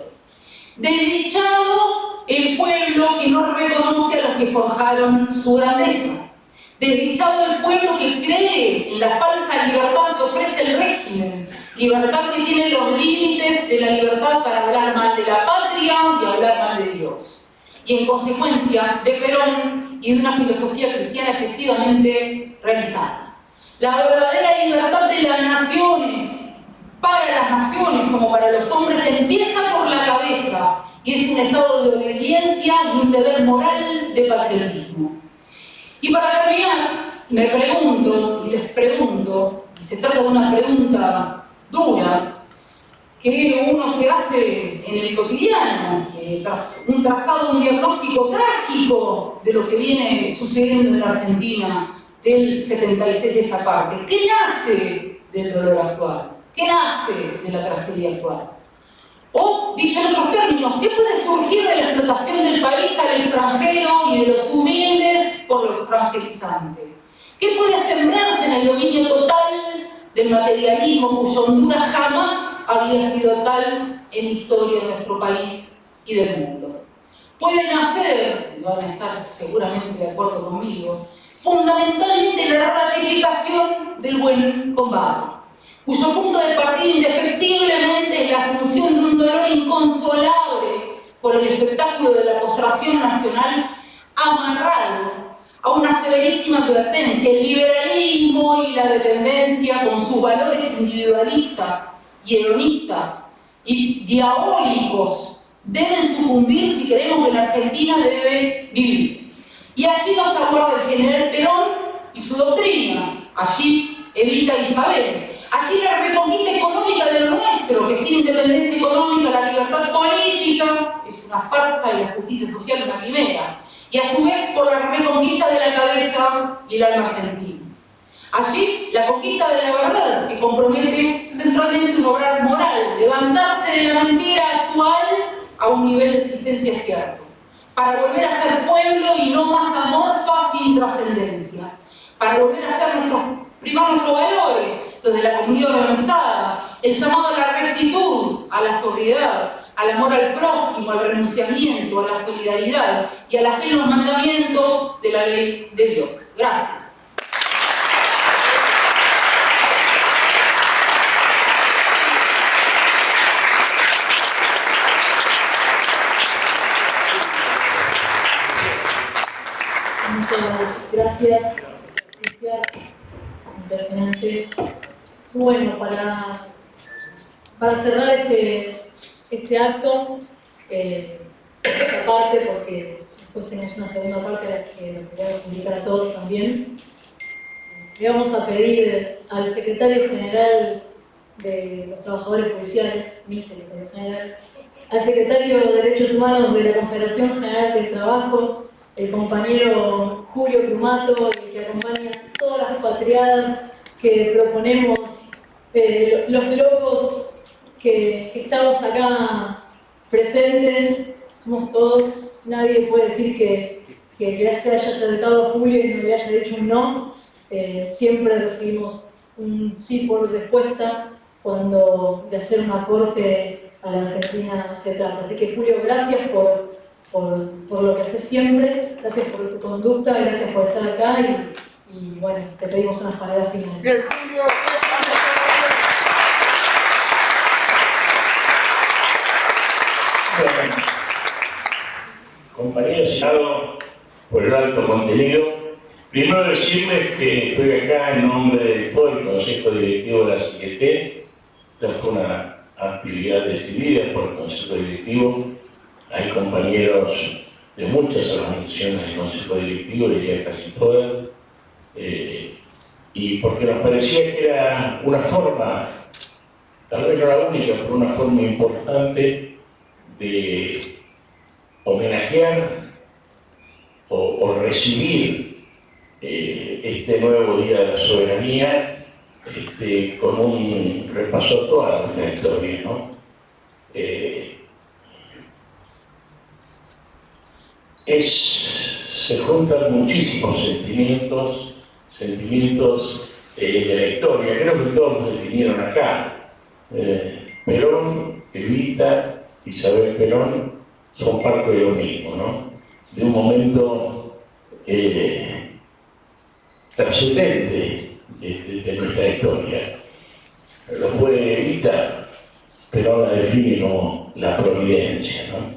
Desdichado el pueblo que no reconoce a los que forjaron su grandeza. Desdichado el pueblo que cree en la falsa libertad que ofrece el régimen, libertad que tiene los límites de la libertad para hablar mal de la patria y hablar mal de Dios. Y en consecuencia de Perón y de una filosofía cristiana efectivamente realizada. La verdadera libertad de las naciones, para las naciones como para los hombres, empieza por la cabeza y es un estado de obediencia y un deber moral de patriotismo. Y para terminar, me pregunto y les pregunto, y se trata de una pregunta dura, que uno se hace en el cotidiano, tras un trazado, un diagnóstico trágico de lo que viene sucediendo en la Argentina del 76 de esta parte. ¿Qué nace del dolor actual? ¿Qué nace de la tragedia actual? O, dicho en otros términos, ¿qué puede surgir de la explotación del país al extranjero y de los humildes por lo extranjerizante? ¿Qué puede sembrarse en el dominio total del materialismo cuya hondura jamás había sido tal en la historia de nuestro país y del mundo? Puede nacer, y van a estar seguramente de acuerdo conmigo, fundamentalmente la ratificación del buen combate, cuyo punto de partida indefectiblemente es la asunción de un dolor inconsolable por el espectáculo de la postración nacional, amarrado a una severísima advertencia: el liberalismo y la dependencia, con sus valores individualistas y hedonistas y diabólicos, deben sucumbir si queremos que la Argentina debe vivir. Y allí nos aguarda el general Perón y su doctrina, allí Evita Isabel, allí la reconquista económica de lo nuestro, que sin independencia económica la libertad política es una farsa y la justicia social una quimera, y a su vez por la reconquista de la cabeza y el alma argentina. Allí la conquista de la verdad, que compromete centralmente un obrar moral, levantarse de la mentira actual a un nivel de existencia cierto, para volver a ser pueblo y no más amorfa sin trascendencia, para volver a ser primar nuestros valores, los de la comunidad organizada, el llamado a la rectitud, a la sobriedad, al amor al prójimo, al renunciamiento, a la solidaridad y a la fe en los mandamientos de la ley de Dios. Gracias. Muchas gracias, Patricia. Impresionante. Bueno, para cerrar este este acto, esta parte, porque después tenemos una segunda parte a la que nos queremos invitar a todos también. Le vamos a pedir al secretario general de los trabajadores judiciales, mi secretario general, al secretario de Derechos Humanos de la Confederación General del Trabajo, el compañero Julio Plumato, y que acompaña todas las patriadas que proponemos, los locos que estamos acá presentes, somos todos, nadie puede decir que se haya acercado a Julio y no le haya dicho un no. Siempre recibimos un sí por respuesta cuando de hacer un aporte a la Argentina se trata. Así que Julio, gracias por lo que haces siempre, gracias por tu conducta, gracias por estar acá y bueno, te pedimos unas palabras finales. Bien, Julio. Bueno, compañeros, por el alto contenido, primero decirles que estoy acá en nombre de todo el Consejo Directivo de la CGT. Esta fue una actividad decidida por el Consejo Directivo. Hay compañeros de muchas organizaciones del Consejo Directivo, diría casi todas, y porque nos parecía que era una forma, tal vez no la única, pero una forma importante de homenajear o recibir este nuevo Día de la Soberanía con un repaso a toda nuestra historia, ¿no? Se juntan muchísimos sentimientos de la historia, creo que todos los definieron acá. Perón, Evita, Isabel Perón son parte de lo mismo, ¿no? De un momento trascendente de nuestra historia. Lo fue Evita, Perón la define como la providencia, ¿no?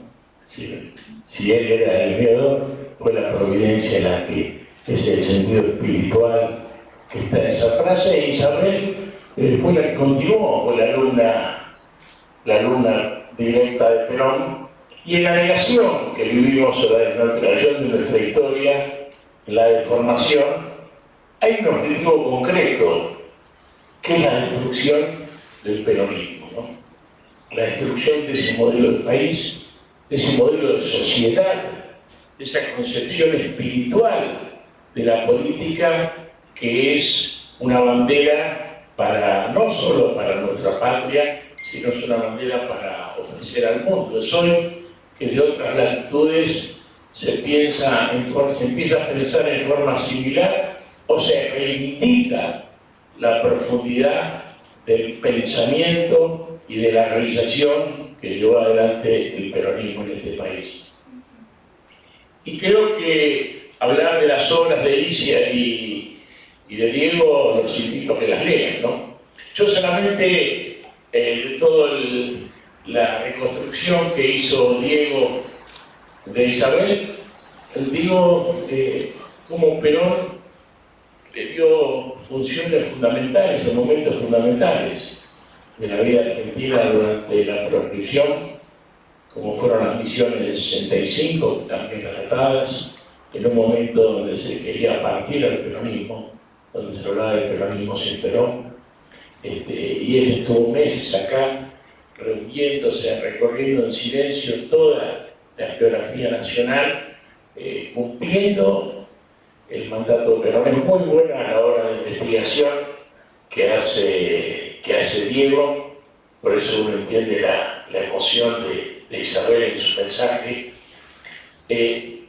Si él era el mediador, fue la providencia la que es el sentido espiritual que está en esa frase. E Isabel fue la que continuó, fue la alumna directa de Perón, y en la negación que vivimos en la desnaturalización de nuestra historia, en la deformación, hay un objetivo concreto, que es la destrucción del peronismo, ¿no? La destrucción de ese modelo de país, de ese modelo de sociedad, de esa concepción espiritual de la política que es una bandera no solo para nuestra patria, sino es una bandera para ofrecer al mundo. Es hoy que de otras latitudes se empieza a pensar en forma similar o se reivindica la profundidad del pensamiento y de la realización que llevó adelante el peronismo en este país. Y creo que hablar de las obras de Isia y de Diego los invito a que las lean, ¿no? Yo solamente de toda la reconstrucción que hizo Diego de Isabel, digo como Perón le dio funciones fundamentales, en momentos fundamentales de la vida argentina durante la proscripción, como fueron las misiones del 65, también relatadas, en un momento donde se quería partir al peronismo, donde se hablaba del peronismo sin Perón, y él estuvo meses acá, reuniéndose, recorriendo en silencio toda la geografía nacional, cumpliendo el mandato de Perón. Es muy buena la obra de investigación que hace Diego, por eso uno entiende la emoción de Isabel en su mensaje,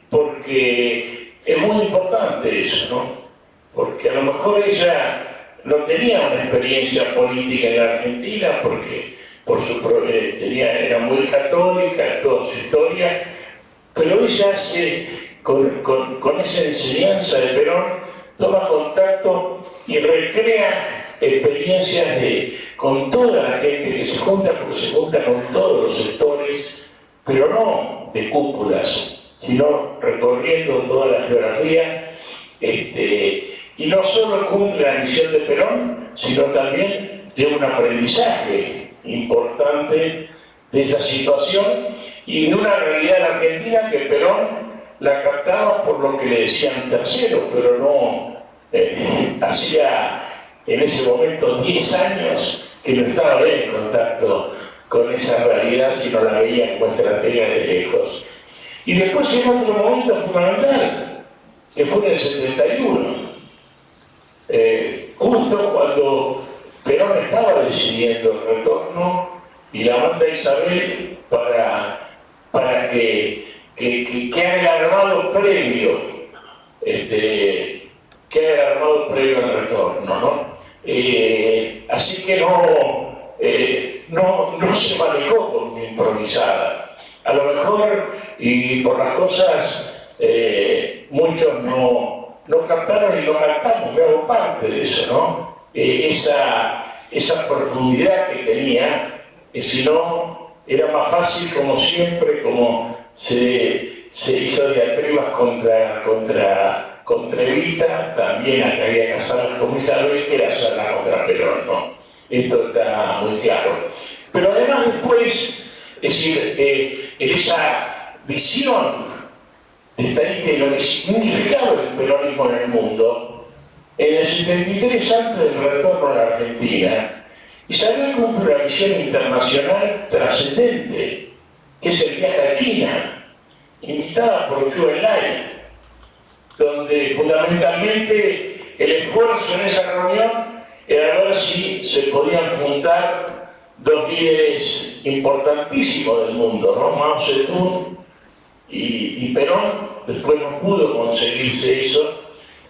porque es muy importante eso, ¿no? Porque a lo mejor ella no tenía una experiencia política en la Argentina, porque era muy católica en toda su historia, pero ella con esa enseñanza de Perón toma contacto y recrea experiencias con toda la gente que se junta, porque se junta con todos los sectores, pero no de cúpulas, sino recorriendo toda la geografía, y no solo cumple la misión de Perón, sino también lleva un aprendizaje importante de esa situación y de una realidad en Argentina que Perón la captaba por lo que le decían terceros, pero no hacía en ese momento 10 años que no estaba bien en contacto con esa realidad, sino la veía como estrategia de lejos. Y después en otro momento fundamental, que fue en el 71, justo cuando Perón estaba decidiendo el retorno y la manda Isabel para que haga el armado previo, que haga el armado previo al retorno, ¿no? Así que no se manejó como improvisada. A lo mejor, y por las cosas, muchos no captaron y no captamos, me hago parte de eso, ¿no? Esa profundidad que tenía, si no, era más fácil, como siempre, como se hizo diatribas contra Evita, también había casadas con Isabel, que era hacerla contra Perón, ¿no? Esto está muy claro. Pero además después, es decir, en esa visión estadística de lo que significaba el peronismo en el mundo, en el 73, antes del retorno a la Argentina, Isabel cumple una misión internacional trascendente, que es el viaje a China, invitada por Zhou Enlai, donde fundamentalmente el esfuerzo en esa reunión era ver si se podían juntar dos líderes importantísimos del mundo, ¿no? Mao Zedong y Perón. Después no pudo conseguirse eso,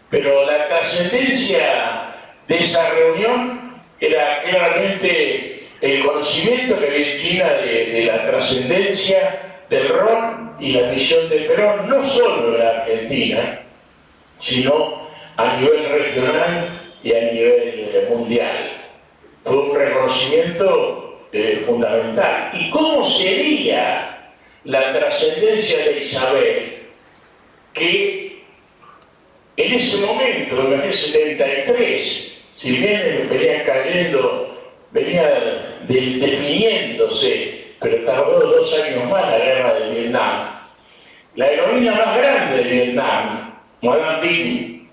pero la trascendencia de esa reunión era claramente el conocimiento que había en China de la trascendencia del rol y la misión de Perón, no solo en la Argentina, sino a nivel regional y a nivel mundial. Fue un reconocimiento fundamental. ¿Y cómo sería la trascendencia de Isabel? Que en ese momento, en el 73, si bien venía definiéndose, pero tardó 2 años más la guerra de Vietnam. La heroína más grande de Vietnam, Madame Binh,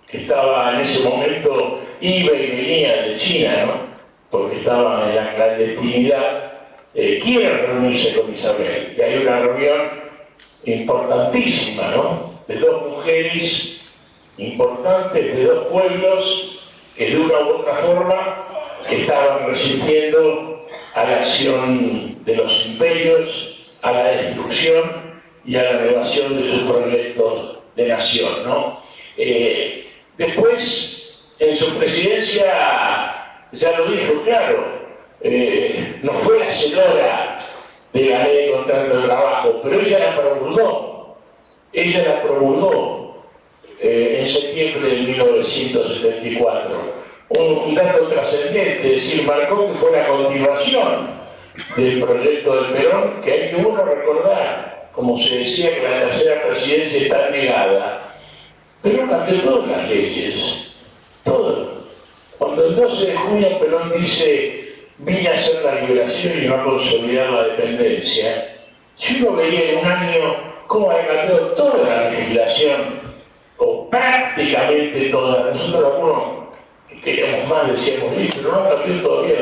que estaba en ese momento, iba y venía de China, ¿no? Porque estaba en la clandestinidad, quiere reunirse con Isabel. Y hay una reunión importantísima, ¿no? De dos mujeres importantes, de dos pueblos que de una u otra forma estaban resistiendo a la acción de los imperios, a la destrucción y a la negación de sus proyectos de nación, ¿no? Después, en su presidencia, ya lo dijo claro, no fue la hacedora de la ley de contrato de trabajo, pero ella la promulgó en septiembre de 1974. Un dato trascendente, es decir, marcó que fue la continuación del proyecto de Perón, que hay que uno recordar, como se decía que la tercera presidencia está negada. Perón cambió todas las leyes, todo. Cuando el 12 de junio Perón dice, vine a hacer la liberación y no a consolidar la dependencia, si uno veía en un año cómo ha cambiado toda la legislación, o prácticamente toda, nosotros algunos que queríamos más decíamos, pero no cambió todavía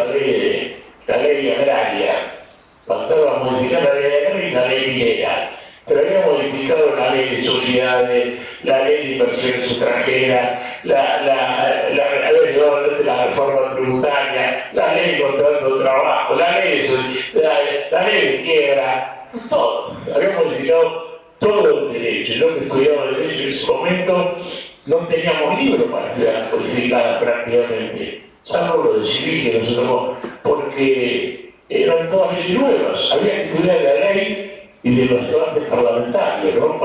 la ley agraria, faltaba modificar la ley agraria y la ley minera, pero había modificado la ley de sociedades, la ley de inversiones extranjeras, la reforma tributaria, la ley de contrato de trabajo, la ley de quiebra, todo. Había modificado todo el derecho. Yo que estudiaba derecho en ese momento no teníamos libros para estudiar codificadas prácticamente, salvo lo de civil que nosotros, porque eran todas leyes nuevas. Había que estudiar la ley y de los debates parlamentarios, ¿no?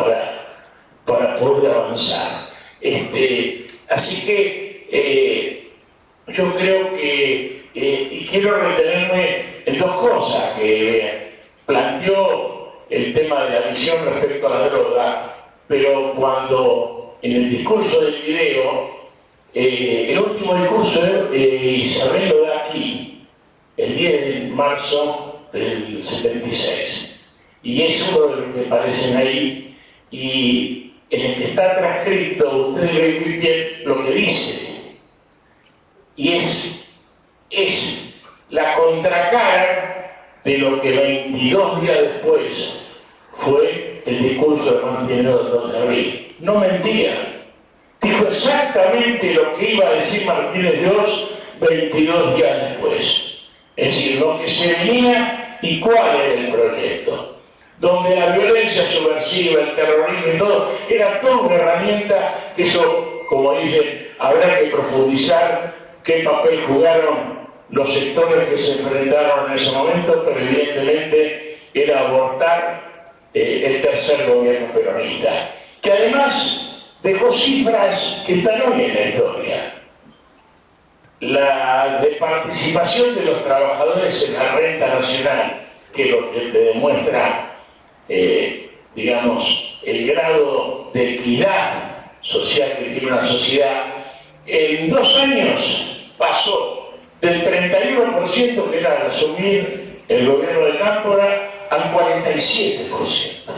para poder avanzar. Así que yo creo que, y quiero retenerme en dos cosas que planteó el tema de la visión respecto a la droga, pero cuando en el discurso del video, el último discurso Isabel lo da aquí, el 10 de marzo del 76. Y es uno de los que aparecen ahí, y en el que está transcrito, usted ve muy bien lo que dice. Y es la contracara de lo que 22 días después fue el discurso de Montenegro del 2 de abril. No mentía. Dijo exactamente lo que iba a decir Martínez de Oz 22 días después. Es decir, lo que se venía y cuál era el proyecto. Donde la violencia subversiva, el terrorismo y todo, era toda una herramienta que eso, como dicen, habrá que profundizar qué papel jugaron los sectores que se enfrentaron en ese momento, pero evidentemente era abortar el tercer gobierno peronista, que además dejó cifras que están hoy en la historia. La de participación de los trabajadores en la renta nacional, que lo que te demuestra, digamos, el grado de equidad social que tiene una sociedad, en 2 años pasó del 31% que era al asumir el gobierno de Cámpora al 47%.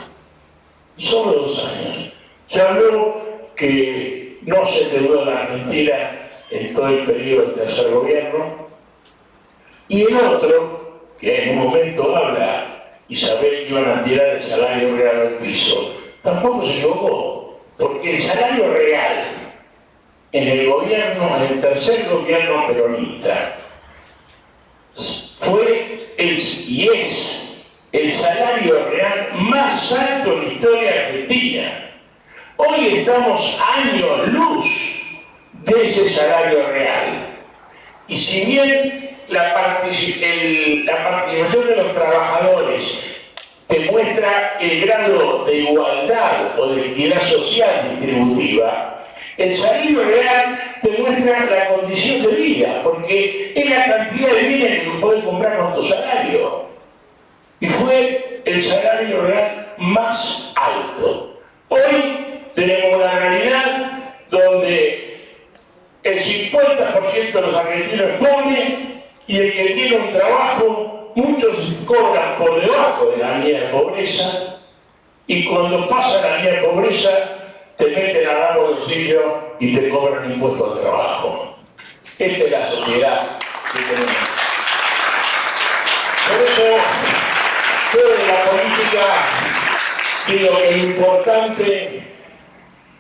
Solo 2 años. Se habló que no se endeudó la Argentina en todo el periodo del tercer gobierno, y el otro, que en un momento habla y saber que iban a tirar el salario real al piso, tampoco se equivocó, porque el salario real en el gobierno, en el tercer gobierno peronista, fue y es el salario real más alto en la historia argentina. Hoy estamos años luz de ese salario real. Y si bien la participación de los trabajadores te muestra el grado de igualdad o de equidad social distributiva, el salario real te muestra la condición de vida, porque es la cantidad de bienes que puedes comprar con tu salario. Y fue el salario real más alto. Hoy tenemos una realidad donde el 50% de los argentinos es pobre, y el que tiene un trabajo, muchos cobran por debajo de la línea de pobreza, y cuando pasa la línea de pobreza te meten a la bolsillo y te cobran impuestos al trabajo. Esta es la sociedad que tenemos. Por eso, yo de la política digo que lo importante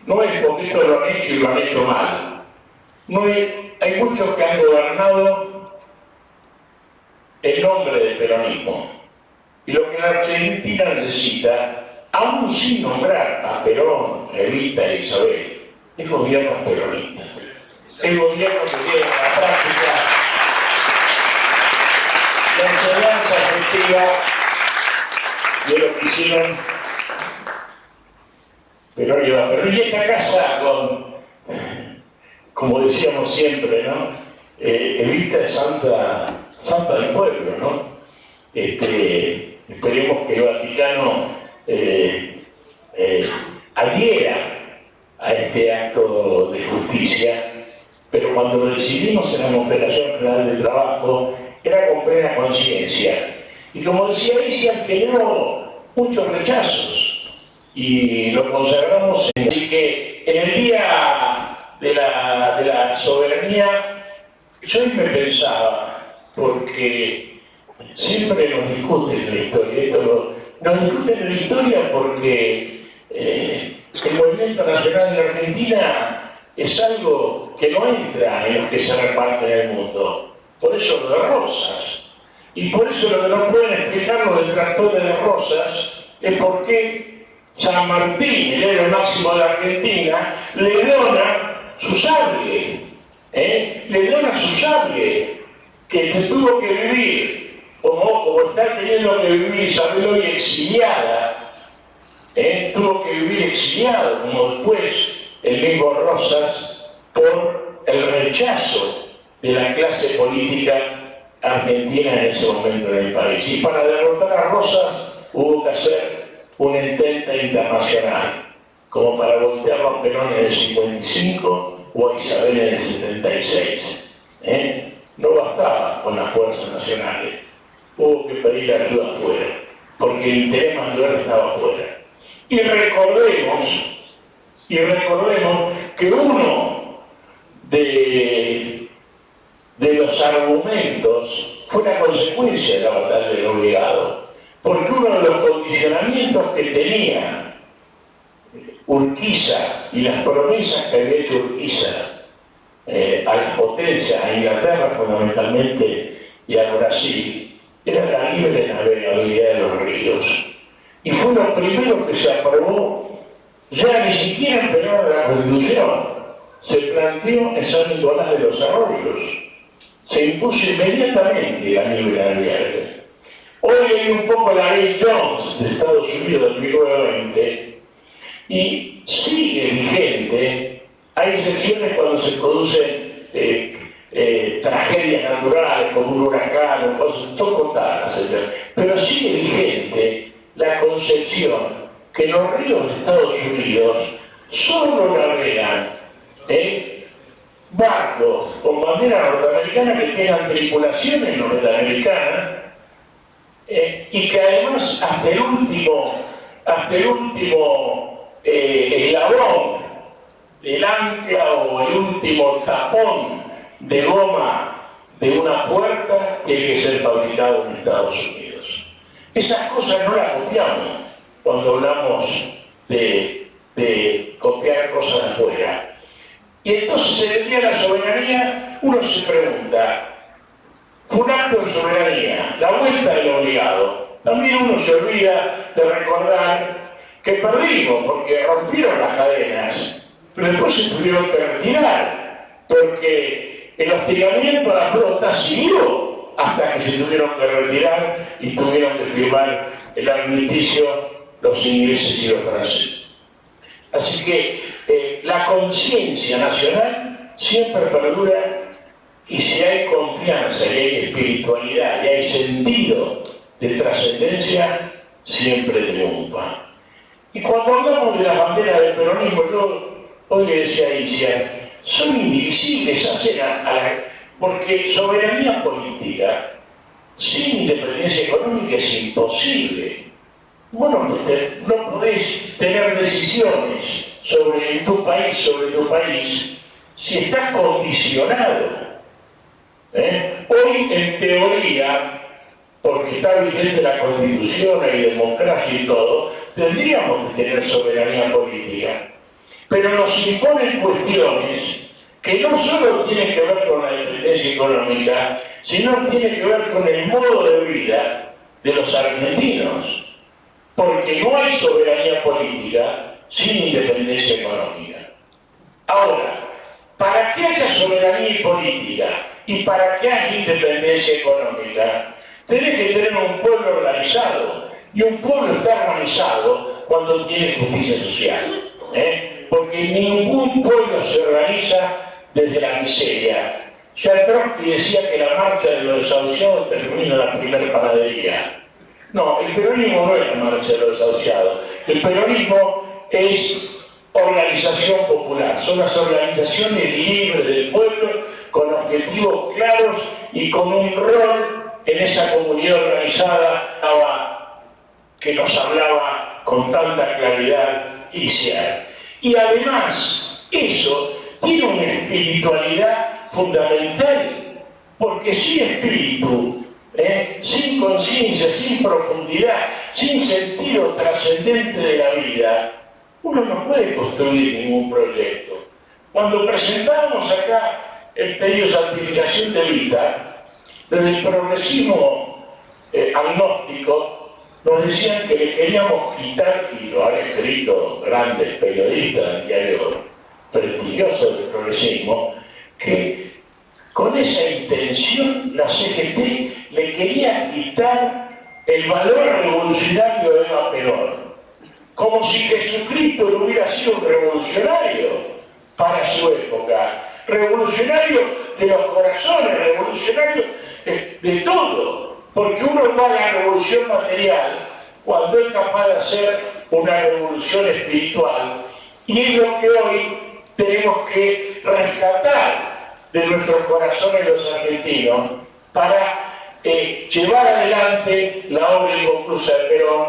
no es porque esto lo han hecho y lo han hecho mal. No hay muchos que han gobernado en nombre del peronismo. Y lo que la Argentina necesita, aún sin nombrar a Perón, Evita e Isabel, es gobiernos peronistas. El gobierno que tiene en la práctica la enseñanza efectiva de lo que hicieron Perón y Eva Perón. Y esta casa como decíamos siempre, ¿no? Evita es santa del pueblo, ¿no? Esperemos que el Vaticano adhiera a este acto de justicia, pero cuando lo decidimos en la Confederación General de Trabajo era con plena conciencia. Y como decía Isia, generó muchos rechazos y lo consagramos. Así que en el día de la soberanía, yo me pensaba, porque siempre nos discuten en la historia, nos discuten en la historia porque el movimiento nacional en la Argentina es algo que no entra en los que se reparten en el mundo. Por eso lo de Rosas. Y por eso lo que no pueden explicar los detractores de Rosas es por qué San Martín, el héroe máximo de la Argentina, le dona su sable. Le dona su sable, que se tuvo que vivir, como está teniendo que vivir Isabel hoy exiliada. Tuvo que vivir exiliado, como después el mismo Rosas, por el rechazo de la clase política argentina en ese momento en el país. Y para derrotar a Rosas hubo que hacer una intenta internacional, como para voltearlo a Perón en el 55 o a Isabel en el 76. No bastaba con las fuerzas nacionales. hubo que pedir ayuda afuera, porque el interés mayor estaba afuera. Y recordemos que uno de los argumentos fue la consecuencia de la batalla del Obligado, porque uno de los condicionamientos que tenía Urquiza y las promesas que había hecho Urquiza a las potencias, a Inglaterra fundamentalmente y a Brasil, era la libre navegabilidad de los ríos. Y fue lo primero que se aprobó, ya ni siquiera en periodo de la Constitución, se planteó en San Nicolás de los Arroyos. Se impuso inmediatamente la libre navegabilidad. Hoy leí un poco la ley Jones de Estados Unidos del 1920 y sigue vigente. Hay excepciones cuando se producen tragedias naturales como un huracán o cosas contadas, pero sigue vigente la concepción que los ríos de Estados Unidos solo navegan barcos con bandera norteamericana que tengan tripulaciones norteamericanas y que además hasta el último eslabón del ancla o el último tapón de goma de una puerta tiene que ser fabricado en Estados Unidos. Esas cosas no las copiamos cuando hablamos de copiar cosas de afuera. Y entonces en el Día de la Soberanía uno se pregunta, fue un acto de soberanía, la vuelta del Obligado. También uno se olvida de recordar que perdimos porque rompieron las cadenas, pero después se tuvieron que retirar, porque el hostigamiento a la flota siguió hasta que se tuvieron que retirar y tuvieron que firmar el armisticio los ingleses y los franceses. Así que la conciencia nacional siempre perdura, y si hay confianza y hay espiritualidad y hay sentido de trascendencia, siempre triunfa. Y cuando hablamos de la bandera del peronismo, yo hoy le decía a Isia, son indivisibles, porque soberanía política sin independencia económica es imposible. Bueno, no podés tener decisiones sobre tu país, si estás condicionado. Hoy, en teoría, porque está vigente la Constitución y democracia y todo, tendríamos que tener soberanía política. Pero nos imponen cuestiones que no solo tienen que ver con la dependencia económica, sino tienen que ver con el modo de vida de los argentinos. Porque no hay soberanía política sin independencia económica. Ahora, para que haya soberanía política y para que haya independencia económica, tenés que tener un pueblo organizado. Y un pueblo está organizado cuando tiene justicia social. Porque ningún pueblo se organiza desde la miseria. Ya Trotsky decía que la marcha de los desahuciados termina en la primera panadería. No, el peronismo no es la marcha de los desahuciados. El peronismo es organización popular. Son las organizaciones libres del pueblo con objetivos claros y con un rol en esa comunidad organizada que nos hablaba con tanta claridad Isia. Y además, eso tiene una espiritualidad fundamental, porque sin espíritu, sin conciencia, sin profundidad, sin sentido trascendente de la vida, uno no puede construir ningún proyecto. Cuando presentamos acá el pedido de santificación de vida, desde el progresismo agnóstico, nos decían que le queríamos quitar, y lo han escrito grandes periodistas del diario prestigioso del progresismo, que con esa intención la CGT le quería quitar el valor revolucionario de Eva Perón, como si Jesucristo no hubiera sido un revolucionario para su época, revolucionario de los corazones, revolucionario de todo. Porque uno va a la revolución material cuando es capaz de hacer una revolución espiritual. Y es lo que hoy tenemos que rescatar de nuestros corazones los argentinos para llevar adelante la obra inconclusa de Perón,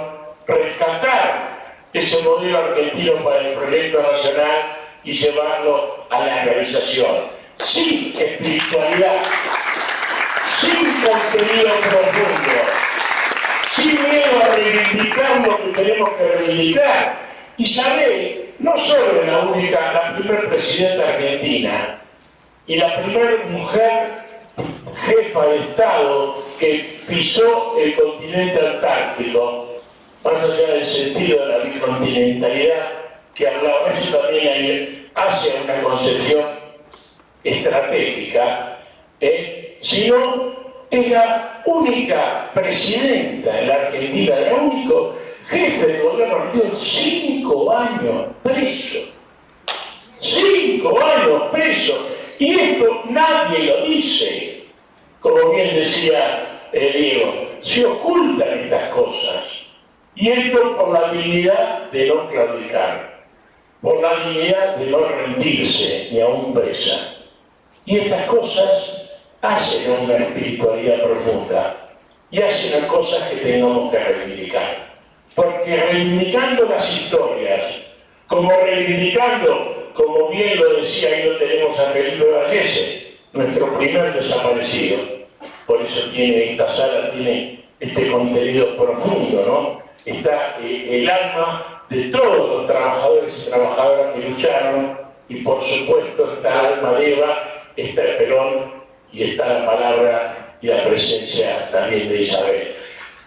rescatar ese modelo argentino para el proyecto nacional y llevarlo a la realización, sin espiritualidad, sin contenido profundo, sin miedo a reivindicar lo que tenemos que reivindicar. Y saber, no solo la primera presidenta argentina y la primera mujer jefa de Estado que pisó el continente antártico, más allá del sentido de la bicontinentalidad que hablaba, eso también hace una concepción estratégica, sino es la única presidenta de la Argentina, el único jefe de gobierno argentino, 5 años preso. 5 años preso. Y esto nadie lo dice. Como bien decía Diego, se ocultan estas cosas. Y esto por la dignidad de no claudicar, por la dignidad de no rendirse ni aún presa. Y estas cosas hacen una espiritualidad profunda y hacen las cosas que tenemos que reivindicar. Porque reivindicando las historias, como reivindicando, como bien lo decía, ahí lo tenemos a Felipe Vallese, nuestro primer desaparecido, por eso esta sala tiene este contenido profundo, ¿no? Está el alma de todos los trabajadores y trabajadoras que lucharon, y por supuesto está el alma de Eva, está el Perón, y está la palabra y la presencia también de Isabel.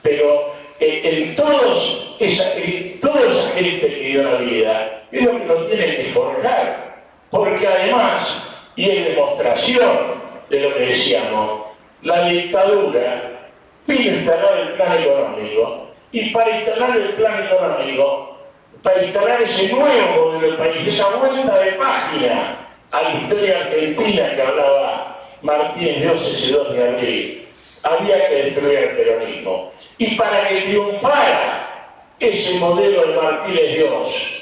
Pero en toda esa gente que dio la vida, es lo que nos tiene que forjar, porque además, y es demostración de lo que decíamos, la dictadura vino a instalar el plan económico, y para instalar el plan económico, para instalar ese nuevo modelo del país, esa vuelta de página a la historia argentina que hablaba Martínez Dios ese 2 de abril, había que destruir el peronismo. Y para que triunfara ese modelo de Martínez Dios,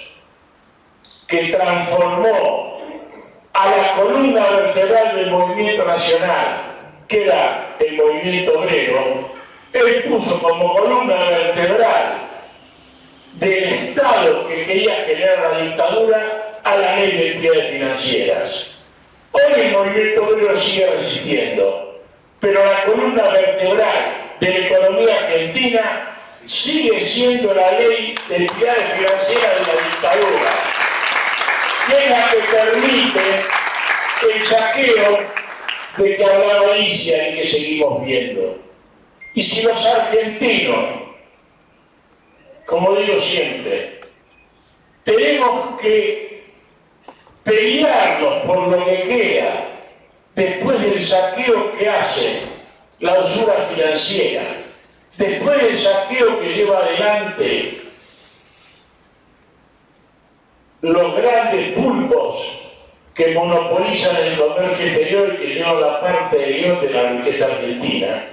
que transformó a la columna vertebral del movimiento nacional, que era el movimiento obrero, él puso como columna vertebral del Estado que quería generar la dictadura a la ley de entidades financieras. Hoy el movimiento obrero sigue resistiendo, pero la columna vertebral de la economía argentina sigue siendo la ley de entidades financieras de la dictadura, que es la que permite el saqueo de que hablaba Alicia y que seguimos viendo. Y si los argentinos, como digo siempre, tenemos que pelearnos por lo que queda después del saqueo que hace la usura financiera, después del saqueo que lleva adelante los grandes pulpos que monopolizan el comercio exterior y que llevan la parte de guión de la riqueza argentina.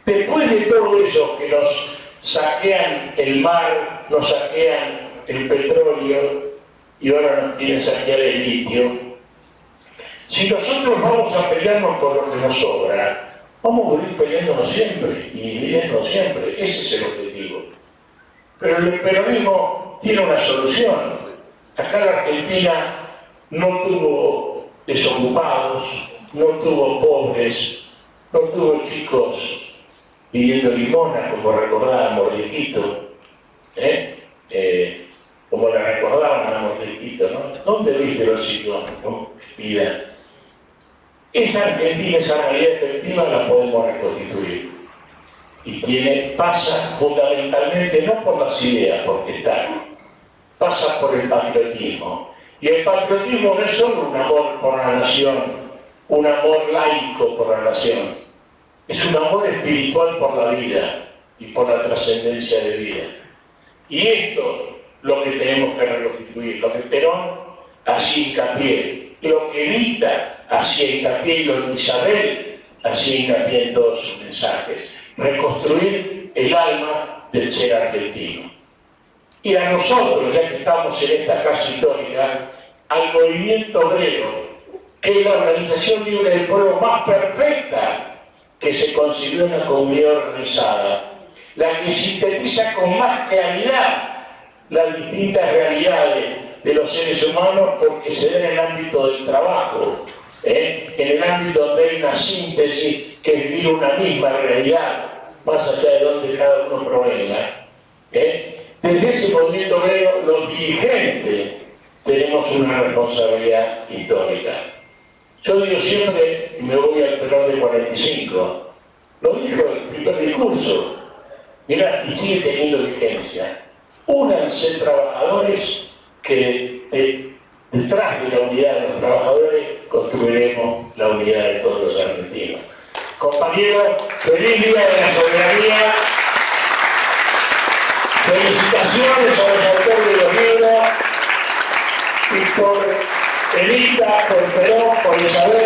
Después de todo eso que nos saquean el mar, nos saquean el petróleo y ahora nos quieren saquear el litio, si nosotros vamos a pelearnos por lo que nos sobra, vamos a morir peleándonos siempre y dividiéndonos siempre. Ese es el objetivo. Pero el peronismo tiene una solución. Acá la Argentina no tuvo desocupados, no tuvo pobres, no tuvo chicos pidiendo limona, como recordaba Mordejito, como la recordaban a Mordejito, ¿no? ¿Dónde viste los chicos? ¿No? Vida. Esa Argentina, esa realidad efectiva la podemos reconstituir. Y pasa fundamentalmente no por las ideas, porque están, pasa por el patriotismo. Y el patriotismo no es solo un amor por la nación, un amor laico por la nación, es un amor espiritual por la vida y por la trascendencia de vida. Y esto lo que tenemos que reconstituir, lo que Perón hacía hincapié, lo que Evita hacía hincapié y lo que Isabel hacía hincapié en todos sus mensajes. Reconstruir el alma del ser argentino. Y a nosotros, ya que estamos en esta casa histórica, al movimiento obrero, que es la organización libre del pueblo más perfecta que se considera una comunidad organizada, la que sintetiza con más claridad las distintas realidades de los seres humanos porque se da en el ámbito del trabajo, en el ámbito donde hay una síntesis que vivir una misma realidad, más allá de donde cada uno provenga. Desde ese movimiento obrero, los dirigentes tenemos una responsabilidad histórica. Yo digo siempre, y me voy al Perón de 45, lo dijo el primer discurso, mirá, y sigue teniendo vigencia. Únanse trabajadores que detrás de la unidad de los trabajadores construiremos la unidad de todos los argentinos. Compañeros, feliz Día de la Soberanía. Felicitaciones a los autores de los libros y por Elita, por Perón, por Isabel.